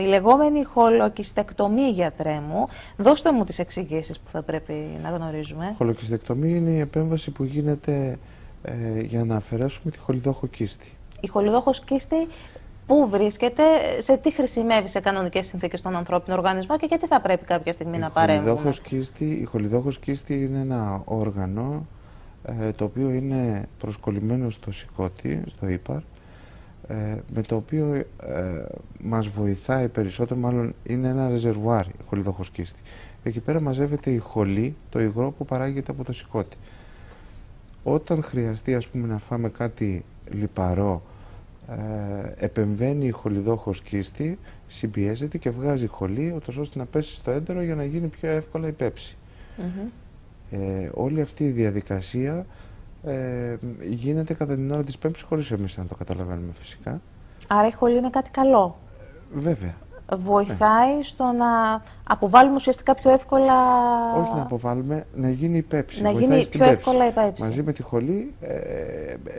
Η λεγόμενη χολοκυστεκτομή, γιατρέ μου, δώστε μου τις εξηγήσεις που θα πρέπει να γνωρίζουμε. Χολοκυστεκτομή είναι η επέμβαση που γίνεται για να αφαιρέσουμε τη χολιδόχο κίστη. Η χολιδόχος κίστη πού βρίσκεται, σε τι χρησιμεύει σε κανονικές συνθήκες στον ανθρώπινο οργανισμό και γιατί θα πρέπει κάποια στιγμή να παρέμβουμε? Η χολιδόχος κίστη είναι ένα όργανο το οποίο είναι προσκολλημένο στο σηκώτη, στο ύπαρ, με το οποίο μας βοηθάει περισσότερο, μάλλον είναι ένα ρεζερβουάρ η χολιδόχος κίστη. Εκεί πέρα μαζεύεται η χολή, το υγρό που παράγεται από το σηκώτη. Όταν χρειαστεί, ας πούμε, να φάμε κάτι λιπαρό, επεμβαίνει η χολιδόχος κίστη, συμπιέζεται και βγάζει χολή, ώστε να πέσει στο έντερο για να γίνει πιο εύκολα η πέψη. Όλη αυτή η διαδικασία γίνεται κατά την ώρα της πέμψης, χωρίς εμείς να το καταλαβαίνουμε φυσικά. Άρα η χολή είναι κάτι καλό. Βέβαια. Βοηθάει στο να αποβάλουμε ουσιαστικά πιο εύκολα... Όχι να αποβάλουμε, να γίνει η πέψη. Να γίνει πιο εύκολα η πέψη. Μαζί με τη χολή,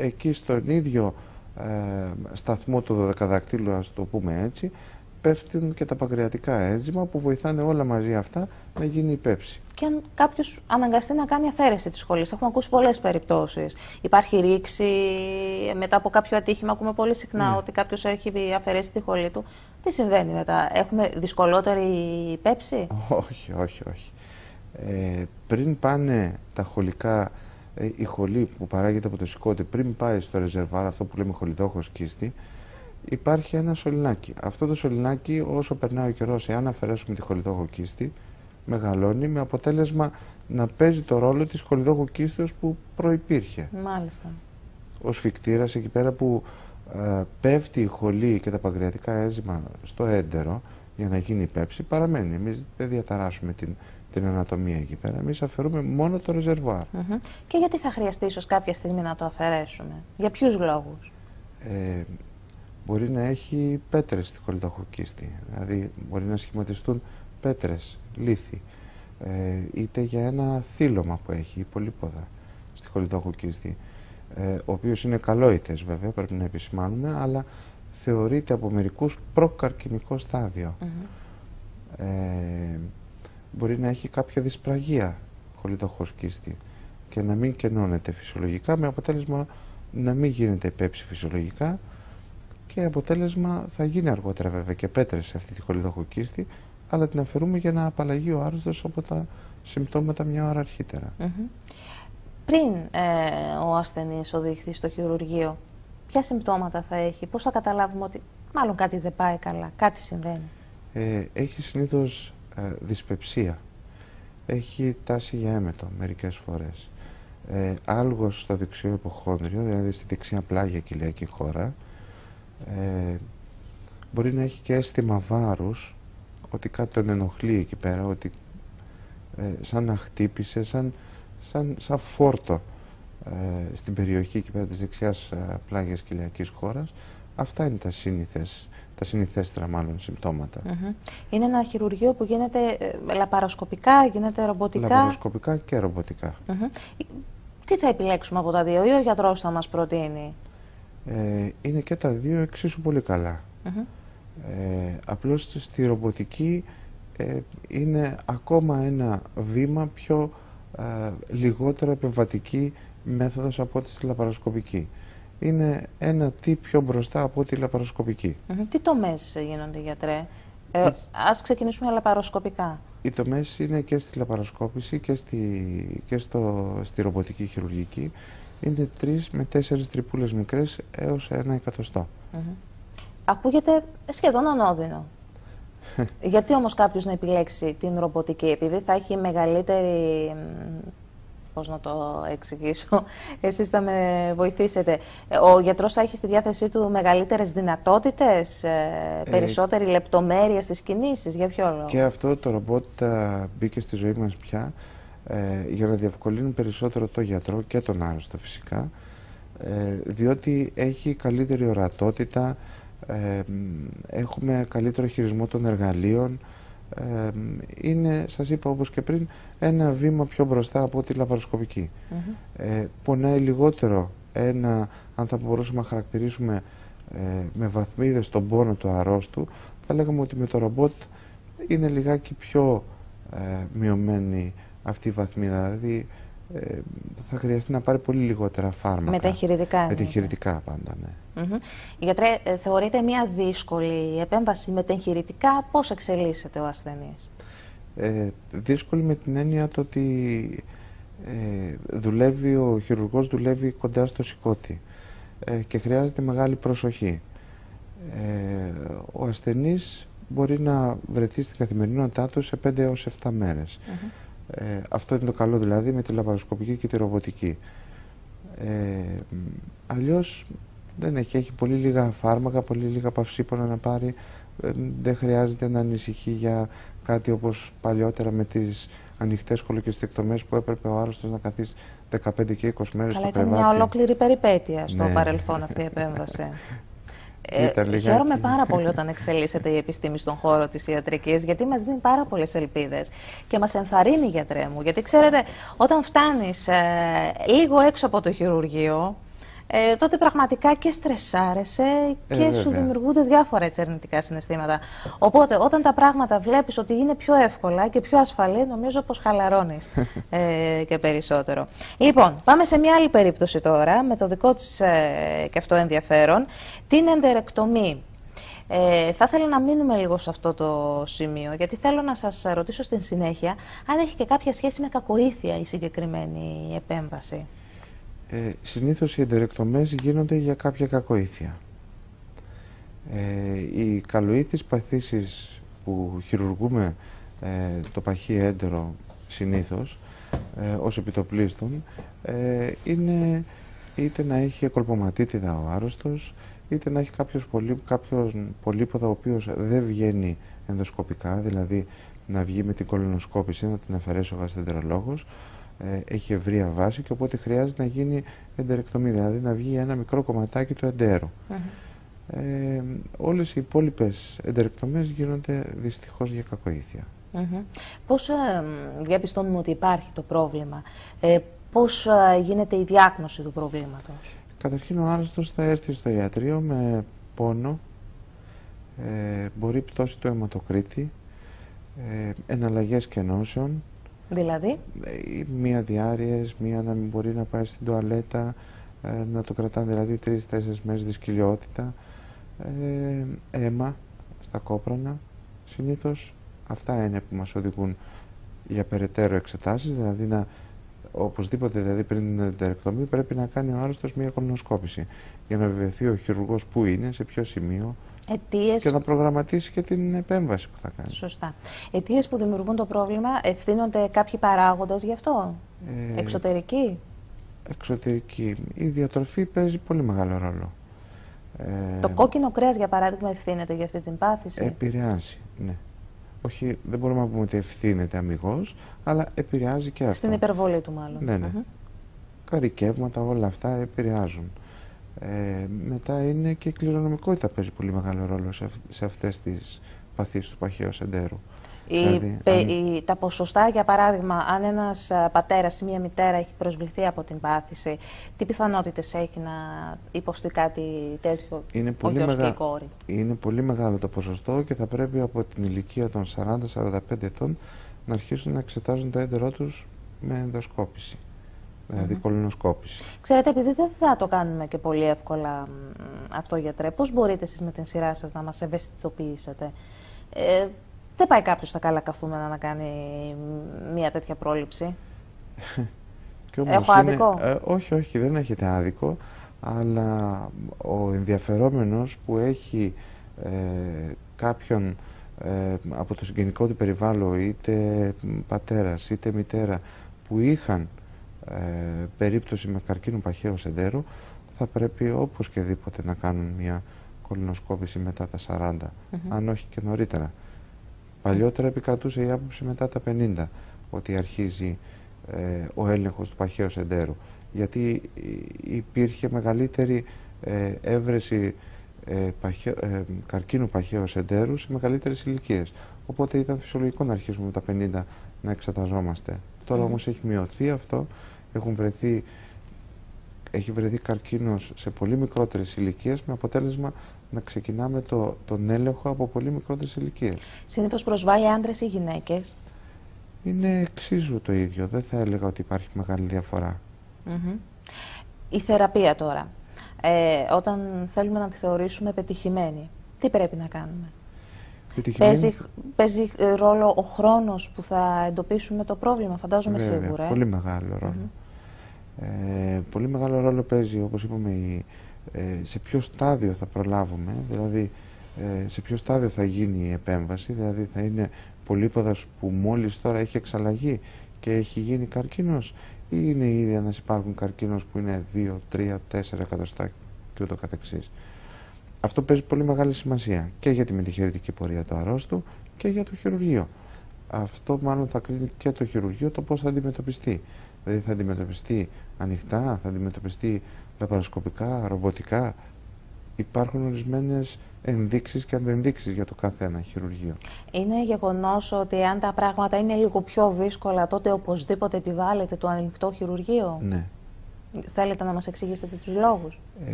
εκεί στον ίδιο σταθμό του 12δακτύλου, ας το πούμε έτσι, πέφτουν και τα παγκρεατικά ένζημα που βοηθάνε όλα μαζί αυτά να γίνει η πέψη. Και αν κάποιος αναγκαστεί να κάνει αφαίρεση της χολής, έχουμε ακούσει πολλές περιπτώσεις. Υπάρχει ρήξη μετά από κάποιο ατύχημα, ακούμε πολύ συχνά ότι κάποιος έχει αφαιρέσει τη χολή του. Τι συμβαίνει μετά, έχουμε δυσκολότερη πέψη? Όχι. Πριν πάνε τα χολικά, η χολή που παράγεται από το σηκώτη, πριν πάει στο ρεζερβάρ, αυτό που λέμε χολιδόχος κίστη, υπάρχει ένα σωληνάκι. Αυτό το σωληνάκι, όσο περνάει ο καιρός, εάν αφαιρέσουμε τη χολιδόχο κίστη, μεγαλώνει, με αποτέλεσμα να παίζει το ρόλο της χολιδόχου κίστης που προϋπήρχε. Μάλιστα. Ο σφικτήρας, εκεί πέρα που πέφτει η χολή και τα παγκρεατικά ένζημα στο έντερο για να γίνει η πέψη, παραμένει. Εμείς δεν διαταράσσουμε την ανατομία εκεί πέρα. Εμείς αφαιρούμε μόνο το ρεζερβουάρ. Και γιατί θα χρειαστεί ίσως κάποια στιγμή να το αφαιρέσουμε? Για ποιους λόγους? Μπορεί να έχει πέτρες στη χολιδόχο κίστη. Δηλαδή μπορεί να σχηματιστούν πέτρες, λίθη, είτε για ένα θύλωμα που έχει, η πολύποδα στη χολιδόχο κίστη, ο οποίος είναι καλόητες βέβαια, πρέπει να επισημάνουμε, αλλά θεωρείται από μερικούς προκαρκινικό στάδιο. Μπορεί να έχει κάποια δυσπραγία χολιδόχος κίστη και να μην κενώνεται φυσιολογικά, με αποτέλεσμα να μην γίνεται πέψη φυσιολογικά, και αποτέλεσμα θα γίνει αργότερα βέβαια και πέτρες σε αυτή τη χολιδόχο κίστη, αλλά την αφαιρούμε για να απαλλαγεί ο άρρωστος από τα συμπτώματα μια ώρα αρχίτερα. Πριν ο ασθενής οδηγηθεί στο χειρουργείο, ποια συμπτώματα θα έχει, πώς θα καταλάβουμε ότι μάλλον κάτι δεν πάει καλά, κάτι συμβαίνει? Έχει συνήθως δυσπεψία, έχει τάση για έμετο μερικές φορές, άλγος στο δεξιό υποχόνδριο, δηλαδή στη δεξιά πλάγια κοιλιακή χώρα, μπορεί να έχει και αίσθημα βάρους, ότι κάτι τον ενοχλεί εκεί πέρα, ότι σαν να χτύπησε, σαν φόρτο στην περιοχή εκεί πέρα της δεξιάς πλάγιας κοιλιακής χώρας. Αυτά είναι τα συνηθέστερα μάλλον συμπτώματα. Είναι ένα χειρουργείο που γίνεται λαπαροσκοπικά, γίνεται ρομποτικά? Λαπαροσκοπικά και ρομποτικά. Τι θα επιλέξουμε από τα δύο ή ο γιατρός θα μας προτείνει? Είναι και τα δύο εξίσου πολύ καλά. Απλώς στη ρομποτική είναι ακόμα ένα βήμα πιο λιγότερο επεμβατική μέθοδος από ό,τι στη λαπαροσκοπική. Είναι ένα τι πιο μπροστά από τη λαπαροσκοπική. Τι τομές γίνονται, γιατρέ? Ας ξεκινήσουμε λαπαροσκοπικά. Οι τομές είναι και στη λαπαροσκόπηση και στη ρομποτική χειρουργική. Είναι 3 με 4 τρυπούλες μικρές έως 1 εκατοστό. Ακούγεται σχεδόν ανώδυνο. Γιατί όμως κάποιος να επιλέξει την ρομποτική? Επειδή θα έχει μεγαλύτερη... Πώς να το εξηγήσω, εσείς θα με βοηθήσετε. Ο γιατρός θα έχει στη διάθεσή του μεγαλύτερες δυνατότητες, περισσότερη λεπτομέρεια στις κινήσεις, για ποιο λόγο? Και αυτό το ρομπότ μπήκε στη ζωή μας πια, για να διευκολύνει περισσότερο το γιατρό και τον άρρωστο φυσικά, διότι έχει καλύτερη ορατότητα, έχουμε καλύτερο χειρισμό των εργαλείων, είναι, σας είπα όπως και πριν, ένα βήμα πιο μπροστά από τη λαπαροσκοπική. Πονάει λιγότερο αν θα μπορούσαμε να χαρακτηρίσουμε με βαθμίδες τον πόνο του αρρώστου, θα λέγαμε ότι με το ρομπότ είναι λιγάκι πιο μειωμένη αυτή η βαθμίδα. Δηλαδή θα χρειαστεί να πάρει πολύ λιγότερα φάρμακα. Μεταγχειρητικά. Μεταγχειρητικά πάντα, ναι. Γιατρέ, θεωρείται μια δύσκολη επέμβαση μεταγχειρητικά? Πώς εξελίσσεται ο ασθενής? Δύσκολη με την έννοια το ότι ο χειρουργός δουλεύει κοντά στο σηκώτη και χρειάζεται μεγάλη προσοχή. Ο ασθενής μπορεί να βρεθεί στην καθημερινότητά του σε 5 έως 7 μέρες. Αυτό είναι το καλό δηλαδή με τη λαπαροσκοπική και τη ρομποτική. Αλλιώς δεν έχει πολύ λίγα φάρμακα, πολύ λίγα παυσίπονα να πάρει. Δεν χρειάζεται να ανησυχεί για κάτι όπως παλιότερα με τις ανοιχτές κολοκυστεκτομές που έπρεπε ο άρρωστος να καθίσει 15 και 20 μέρες στο κρεβάτι. Ήταν μια ολόκληρη περιπέτεια στο παρελθόν αυτή η επέμβαση. Χαίρομαι πάρα πολύ όταν εξελίσσεται η επιστήμη στον χώρο της ιατρικής, γιατί μας δίνει πάρα πολλές ελπίδες και μας ενθαρρύνει, γιατρέ μου. Γιατί ξέρετε, όταν φτάνεις λίγο έξω από το χειρουργείο, τότε πραγματικά και στρεσάρεσαι και σου δημιουργούνται διάφορα αρνητικά συναισθήματα. Οπότε όταν τα πράγματα βλέπεις ότι είναι πιο εύκολα και πιο ασφαλή, νομίζω πως χαλαρώνεις και περισσότερο. Λοιπόν, πάμε σε μια άλλη περίπτωση τώρα, με το δικό της και αυτό ενδιαφέρον, την εντερεκτομή. Θα ήθελα να μείνουμε λίγο σε αυτό το σημείο, γιατί θέλω να σας ρωτήσω στην συνέχεια αν έχει και κάποια σχέση με κακοήθεια η συγκεκριμένη επέμβαση. Συνήθως οι εντερεκτομές γίνονται για κάποια κακοήθεια. Οι καλοήθεις παθήσεις που χειρουργούμε το παχύ έντερο συνήθως ως επιτοπλίστων είναι είτε να έχει κολποματίτιδα ο άρρωστος, είτε να έχει κάποιον πολύποδα ο οποίος δεν βγαίνει ενδοσκοπικά, δηλαδή να βγει με την κολονοσκόπηση, να την αφαιρέσει ο γαστρεντερολόγος. Έχει ευρεία βάση και οπότε χρειάζεται να γίνει εντερεκτομή, δηλαδή να βγει ένα μικρό κομματάκι του εντέρου. Όλες οι υπόλοιπες εντερεκτομές γίνονται δυστυχώς για κακοήθεια. Πώς διαπιστώνουμε ότι υπάρχει το πρόβλημα, πώς γίνεται η διάγνωση του προβλήματος? Καταρχήν ο άρρωστος θα έρθει στο ιατρείο με πόνο, μπορεί πτώση του αιματοκρίτη, εναλλαγές κενώσεων. Δηλαδή? Μία διάρειες, μία να μην μπορεί να πάει στην τουαλέτα, να το κρατάνε δηλαδή 3-4 μέρες δυσκολιότητα, αίμα στα κόπρανα. Συνήθως αυτά είναι που μας οδηγούν για περαιτέρω εξετάσεις, δηλαδή οπωσδήποτε δηλαδή πριν την εντερεκτομή πρέπει να κάνει ο άρρωστος μία κολονοσκόπηση για να βεβαιωθεί ο χειρουργός που είναι, σε ποιο σημείο, και να προγραμματίσει και την επέμβαση που θα κάνει. Σωστά. Αιτίες που δημιουργούν το πρόβλημα, ευθύνονται κάποιοι παράγοντες γι' αυτό? Εξωτερικοί? Εξωτερική. Η διατροφή παίζει πολύ μεγάλο ρόλο. Το κόκκινο κρέας, για παράδειγμα, ευθύνεται για αυτή την πάθηση? Επηρεάζει, ναι. Όχι, δεν μπορούμε να πούμε ότι ευθύνεται αμιγώς, αλλά επηρεάζει και αυτό. Στην υπερβολή του μάλλον. Ναι, ναι. Καρικεύματα, όλα αυτά επηρεάζουν. Μετά είναι και η κληρονομικότητα παίζει πολύ μεγάλο ρόλο σε αυτές τις παθήσεις του παχαίου εντέρου. Τα ποσοστά, για παράδειγμα, αν ένας πατέρας ή μια μητέρα έχει προσβληθεί από την πάθηση, τι πιθανότητες έχει να υποστεί κάτι τέτοιο, όχι και η κόρη? Είναι πολύ μεγάλο το ποσοστό και θα πρέπει από την ηλικία των 40-45 ετών να αρχίσουν να εξετάζουν το έντερό τους με ενδοσκόπηση. Δηλαδή κολονοσκόπηση. Ξέρετε, επειδή δεν θα το κάνουμε και πολύ εύκολα αυτό, γιατρέ, πώς μπορείτε εσείς με την σειρά σας να μας ευαισθητοποιήσετε? Δεν πάει κάποιος στα καλά καθούμενα να κάνει μια τέτοια πρόληψη? Έχω άδικο? Όχι, δεν έχετε άδικο, αλλά ο ενδιαφερόμενος που έχει κάποιον από το συγγενικό του περιβάλλον, είτε πατέρας είτε μητέρα, που είχαν περίπτωση με καρκίνο παχαίου εντέρου, θα πρέπει οπωσδήποτε να κάνουν μια κολονοσκόπηση μετά τα 40, αν όχι και νωρίτερα. Παλιότερα επικρατούσε η άποψη μετά τα 50, ότι αρχίζει ο έλεγχος του παχαίου εντέρου, γιατί υπήρχε μεγαλύτερη έβρεση καρκίνου παχαίου εντέρου σε μεγαλύτερες ηλικίες. Οπότε ήταν φυσιολογικό να αρχίσουμε με τα 50 να εξεταζόμαστε. Τώρα όμως έχει μειωθεί αυτό, έχει βρεθεί καρκίνος σε πολύ μικρότερες ηλικίες, με αποτέλεσμα να ξεκινάμε τον έλεγχο από πολύ μικρότερες ηλικίες. Συνήθως προσβάλλει άντρες ή γυναίκες? Είναι εξίσου το ίδιο, δεν θα έλεγα ότι υπάρχει μεγάλη διαφορά. Η θεραπεία τώρα, όταν θέλουμε να τη θεωρήσουμε πετυχημένη, τι πρέπει να κάνουμε? Παίζει ρόλο ο χρόνος που θα εντοπίσουμε το πρόβλημα, φαντάζομαι? Βέβαια, σίγουρα. Πολύ μεγάλο ρόλο. Πολύ μεγάλο ρόλο παίζει, όπως είπαμε, σε ποιο στάδιο θα προλάβουμε, δηλαδή σε ποιο στάδιο θα γίνει η επέμβαση, δηλαδή θα είναι πολύποδας που μόλις τώρα έχει εξαλλαγεί και έχει γίνει καρκίνος, ή είναι ήδη ένας υπάρχουν καρκίνος που είναι 2, 3, 4 εκατοστά και ούτω καθεξής. Αυτό παίζει πολύ μεγάλη σημασία και για τη μετυχαιρετική πορεία του αρρώστου και για το χειρουργείο. Αυτό μάλλον θα κρίνει και το χειρουργείο το πώς θα αντιμετωπιστεί. Δηλαδή θα αντιμετωπιστεί ανοιχτά, θα αντιμετωπιστεί λαπαροσκοπικά, ρομποτικά. Υπάρχουν ορισμένες ενδείξεις και αντενδείξεις για το κάθε ένα χειρουργείο. Είναι γεγονός ότι αν τα πράγματα είναι λίγο πιο δύσκολα, τότε οπωσδήποτε επιβάλλεται το ανοιχτό χειρουργείο? Ναι. Θέλετε να μας εξηγήσετε τους λόγους?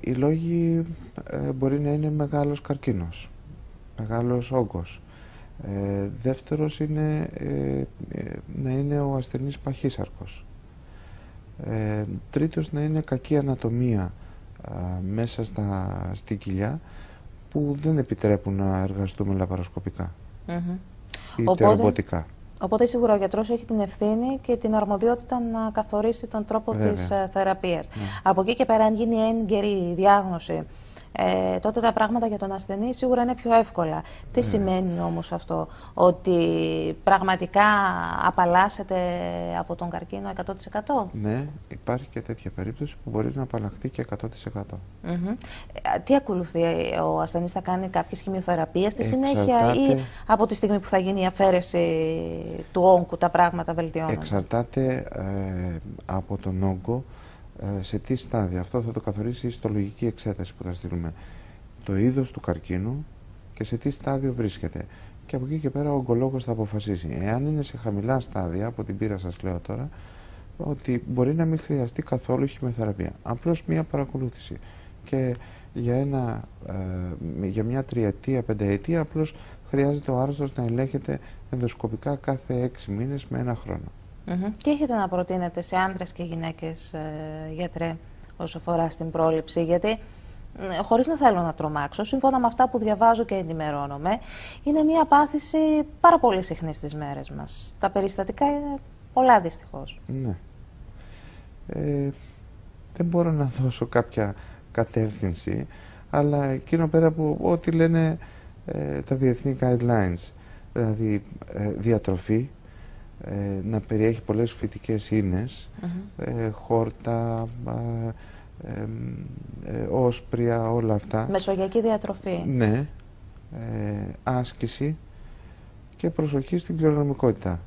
Οι λόγοι μπορεί να είναι μεγάλος καρκίνος, μεγάλος όγκος. Δεύτερος είναι να είναι ο ασθενής παχύσαρκος. Τρίτος να είναι κακή ανατομία μέσα στην κοιλιά που δεν επιτρέπουν να εργαστούμε λαπαροσκοπικά ή ρομποτικά. Οπότε σίγουρα ο γιατρός έχει την ευθύνη και την αρμοδιότητα να καθορίσει τον τρόπο της θεραπείας. Από εκεί και πέρα, αν γίνει έγκαιρη διάγνωση, τότε τα πράγματα για τον ασθενή σίγουρα είναι πιο εύκολα. Τι σημαίνει όμως αυτό? Ότι πραγματικά απαλλάσσεται από τον καρκίνο 100%? Ναι, υπάρχει και τέτοια περίπτωση που μπορεί να απαλλαχθεί και 100%. Τι ακολουθεί? Ο ασθενής θα κάνει κάποιες χημειοθεραπείες στη συνέχεια ή από τη στιγμή που θα γίνει η αφαίρεση του όγκου τα πράγματα βελτιώνονται? Εξαρτάται από τον όγκο, σε τι στάδιο. Αυτό θα το καθορίσει η ιστολογική εξέταση που θα στείλουμε. Το είδος του καρκίνου και σε τι στάδιο βρίσκεται. Και από εκεί και πέρα ο ογκολόγος θα αποφασίσει. Εάν είναι σε χαμηλά στάδια, από την πείρα σας λέω τώρα, ότι μπορεί να μην χρειαστεί καθόλου χημειοθεραπεία. Απλώς μία παρακολούθηση. Και για μια τριετία, πενταετία, απλώς χρειάζεται ο άρρωστος να ελέγχεται ενδοσκοπικά κάθε 6 μήνες με 1 χρόνο. Τι έχετε να προτείνετε σε άντρες και γυναίκες, γιατρέ, όσο αφορά στην πρόληψη? Γιατί, χωρίς να θέλω να τρομάξω, σύμφωνα με αυτά που διαβάζω και ενημερώνομαι, είναι μια πάθηση πάρα πολύ συχνή στις μέρες μας. Τα περιστατικά είναι πολλά, δυστυχώς. Ναι. Δεν μπορώ να δώσω κάποια κατεύθυνση, αλλά εκείνο πέρα από ό,τι λένε τα διεθνή guidelines, δηλαδή διατροφή, να περιέχει πολλές φυτικές ίνες, χόρτα, όσπρια, όλα αυτά. Μεσογειακή διατροφή. Ναι. Άσκηση και προσοχή στην κληρονομικότητα.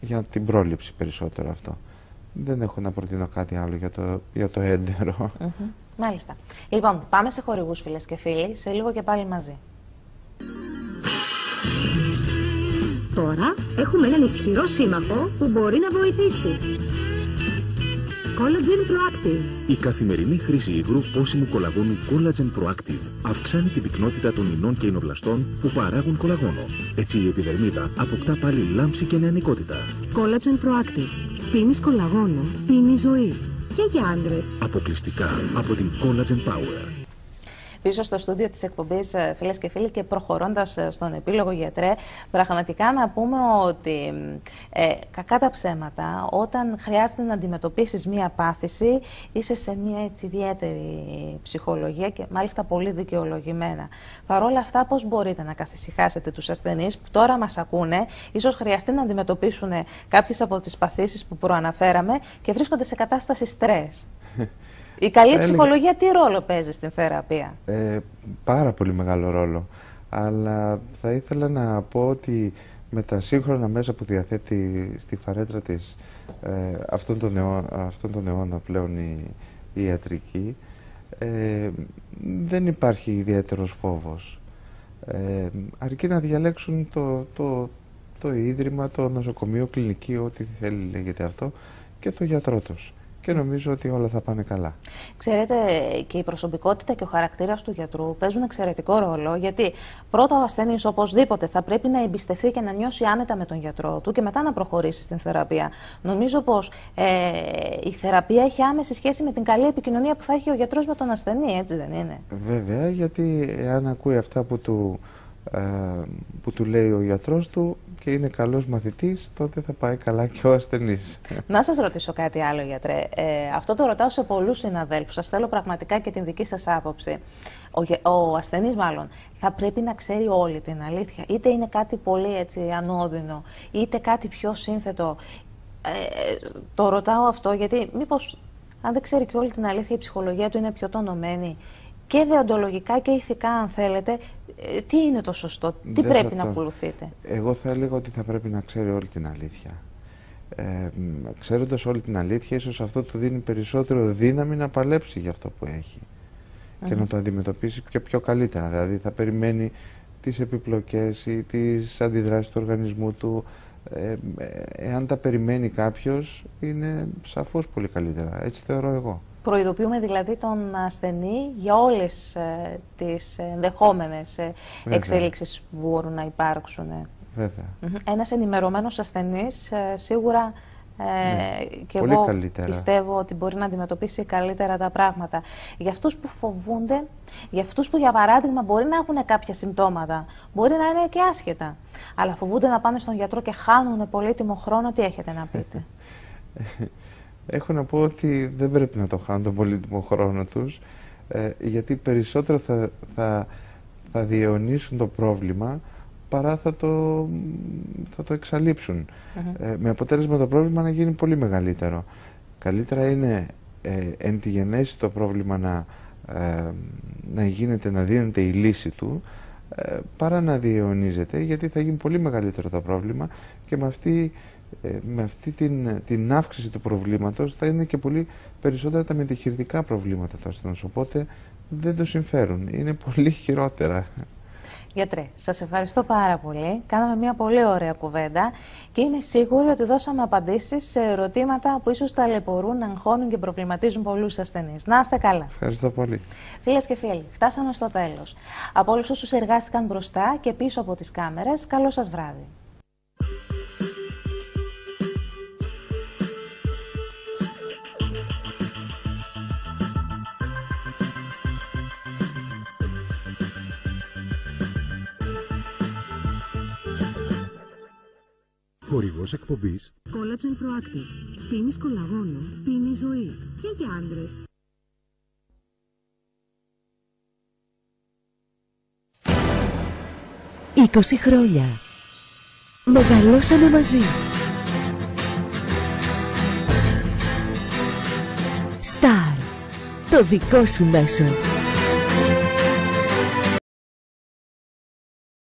Για την πρόληψη περισσότερο αυτό. Δεν έχω να προτείνω κάτι άλλο για το έντερο. Μάλιστα. Λοιπόν, πάμε σε χορηγούς, φίλες και φίλοι, σε λίγο και πάλι μαζί. Τώρα έχουμε έναν ισχυρό σύμμαχο που μπορεί να βοηθήσει. Collagen Proactive. Η καθημερινή χρήση υγρού πόσιμου κολαγόνου Collagen Proactive αυξάνει την πυκνότητα των ινών και ινοβλαστών που παράγουν κολαγόνο. Έτσι η επιδερμίδα αποκτά πάλι λάμψη και νεανικότητα. Collagen Proactive. Πίνεις κολαγόνο, πίνεις ζωή. Και για άντρες. Αποκλειστικά από την Collagen Power. Πίσω στο στούντιο της εκπομπής, φίλες και φίλοι, και προχωρώντας στον επίλογο, γιατρέ, πραγματικά να πούμε ότι κακά τα ψέματα, όταν χρειάζεται να αντιμετωπίσεις μία πάθηση, είσαι σε μία έτσι ιδιαίτερη ψυχολογία και μάλιστα πολύ δικαιολογημένα. Παρ' όλα αυτά, πώς μπορείτε να καθησυχάσετε τους ασθενείς που τώρα μας ακούνε, ίσως χρειαστεί να αντιμετωπίσουν κάποιες από τις παθήσεις που προαναφέραμε και βρίσκονται σε κατάσταση στρες? Η καλή ψυχολογία τι ρόλο παίζει στην θεραπεία? Πάρα πολύ μεγάλο ρόλο. Αλλά θα ήθελα να πω ότι με τα σύγχρονα μέσα που διαθέτει στη φαρέτρα της αυτόν τον αιώνα πλέον η ιατρική, δεν υπάρχει ιδιαίτερος φόβος. Αρκεί να διαλέξουν το ίδρυμα, το νοσοκομείο, κλινική, ό,τι θέλει λέγεται αυτό, και το γιατρό τους. Και νομίζω ότι όλα θα πάνε καλά. Ξέρετε, και η προσωπικότητα και ο χαρακτήρας του γιατρού παίζουν εξαιρετικό ρόλο, γιατί πρώτα ο ασθενής οπωσδήποτε θα πρέπει να εμπιστευτεί και να νιώσει άνετα με τον γιατρό του και μετά να προχωρήσει στην θεραπεία. Νομίζω πως η θεραπεία έχει άμεση σχέση με την καλή επικοινωνία που θα έχει ο γιατρός με τον ασθενή, έτσι δεν είναι? Βέβαια, γιατί αν ακούει αυτά που του λέει ο γιατρός του και είναι καλός μαθητής, τότε θα πάει καλά και ο ασθενής. Να σας ρωτήσω κάτι άλλο, γιατρέ. Αυτό το ρωτάω σε πολλούς συναδέλφους. Σας θέλω πραγματικά και την δική σας άποψη. Ο ασθενής μάλλον θα πρέπει να ξέρει όλη την αλήθεια. Είτε είναι κάτι πολύ έτσι ανώδυνο, είτε κάτι πιο σύνθετο. Το ρωτάω αυτό γιατί μήπως αν δεν ξέρει και όλη την αλήθεια, η ψυχολογία του είναι πιο τονωμένη. Και δεοντολογικά και ηθικά, αν θέλετε, τι είναι το σωστό, τι πρέπει να ακολουθείτε? Εγώ θα έλεγα ότι θα πρέπει να ξέρει όλη την αλήθεια. Ξέροντας όλη την αλήθεια, ίσως αυτό του δίνει περισσότερο δύναμη να παλέψει για αυτό που έχει και να το αντιμετωπίσει και πιο καλύτερα. Δηλαδή θα περιμένει τις επιπλοκές ή τις αντιδράσεις του οργανισμού του. Εάν τα περιμένει κάποιος, είναι σαφώς πολύ καλύτερα. Έτσι θεωρώ εγώ. Προειδοποιούμε δηλαδή τον ασθενή για όλες τις ενδεχόμενες εξέλιξεις που μπορούν να υπάρξουν. Βέβαια. Ένας ενημερωμένος ασθενής σίγουρα και εγώ καλύτερα πιστεύω ότι μπορεί να αντιμετωπίσει καλύτερα τα πράγματα. Για αυτούς που φοβούνται, για αυτούς που για παράδειγμα μπορεί να έχουν κάποια συμπτώματα, μπορεί να είναι και άσχετα, αλλά φοβούνται να πάνε στον γιατρό και χάνουν πολύτιμο χρόνο, τι έχετε να πείτε? Έχω να πω ότι δεν πρέπει να το χάνουν τον πολύτιμο χρόνο τους, γιατί περισσότερο θα διαιωνίσουν το πρόβλημα παρά θα το εξαλείψουν. Με αποτέλεσμα το πρόβλημα να γίνει πολύ μεγαλύτερο. Καλύτερα είναι εν τη γενέση το πρόβλημα να δίνεται η λύση του, παρά να διαιωνίζεται, γιατί θα γίνει πολύ μεγαλύτερο το πρόβλημα και με αυτή την αύξηση του προβλήματος θα είναι και πολύ περισσότερα τα μετεχειρητικά προβλήματα του ασθενούς, οπότε δεν το συμφέρουν, είναι πολύ χειρότερα. Γιατρέ, σας ευχαριστώ πάρα πολύ. Κάναμε μια πολύ ωραία κουβέντα και είμαι σίγουρη ότι δώσαμε απαντήσεις σε ερωτήματα που ίσως ταλαιπωρούν, αγχώνουν και προβληματίζουν πολλούς ασθενείς. Να είστε καλά. Ευχαριστώ πολύ. Φίλες και φίλοι, φτάσαμε στο τέλος. Από όλους όσους εργάστηκαν μπροστά και πίσω από τις κάμερες, καλό σας βράδυ. Χορηγός εκπομπής Collagen Proactive. Πίνεις κολαγόνο, πίνεις ζωή. Και για άντρες. «20 χρόνια. Μεγαλώσαμε μαζί. Star. Το δικό σου μέσο.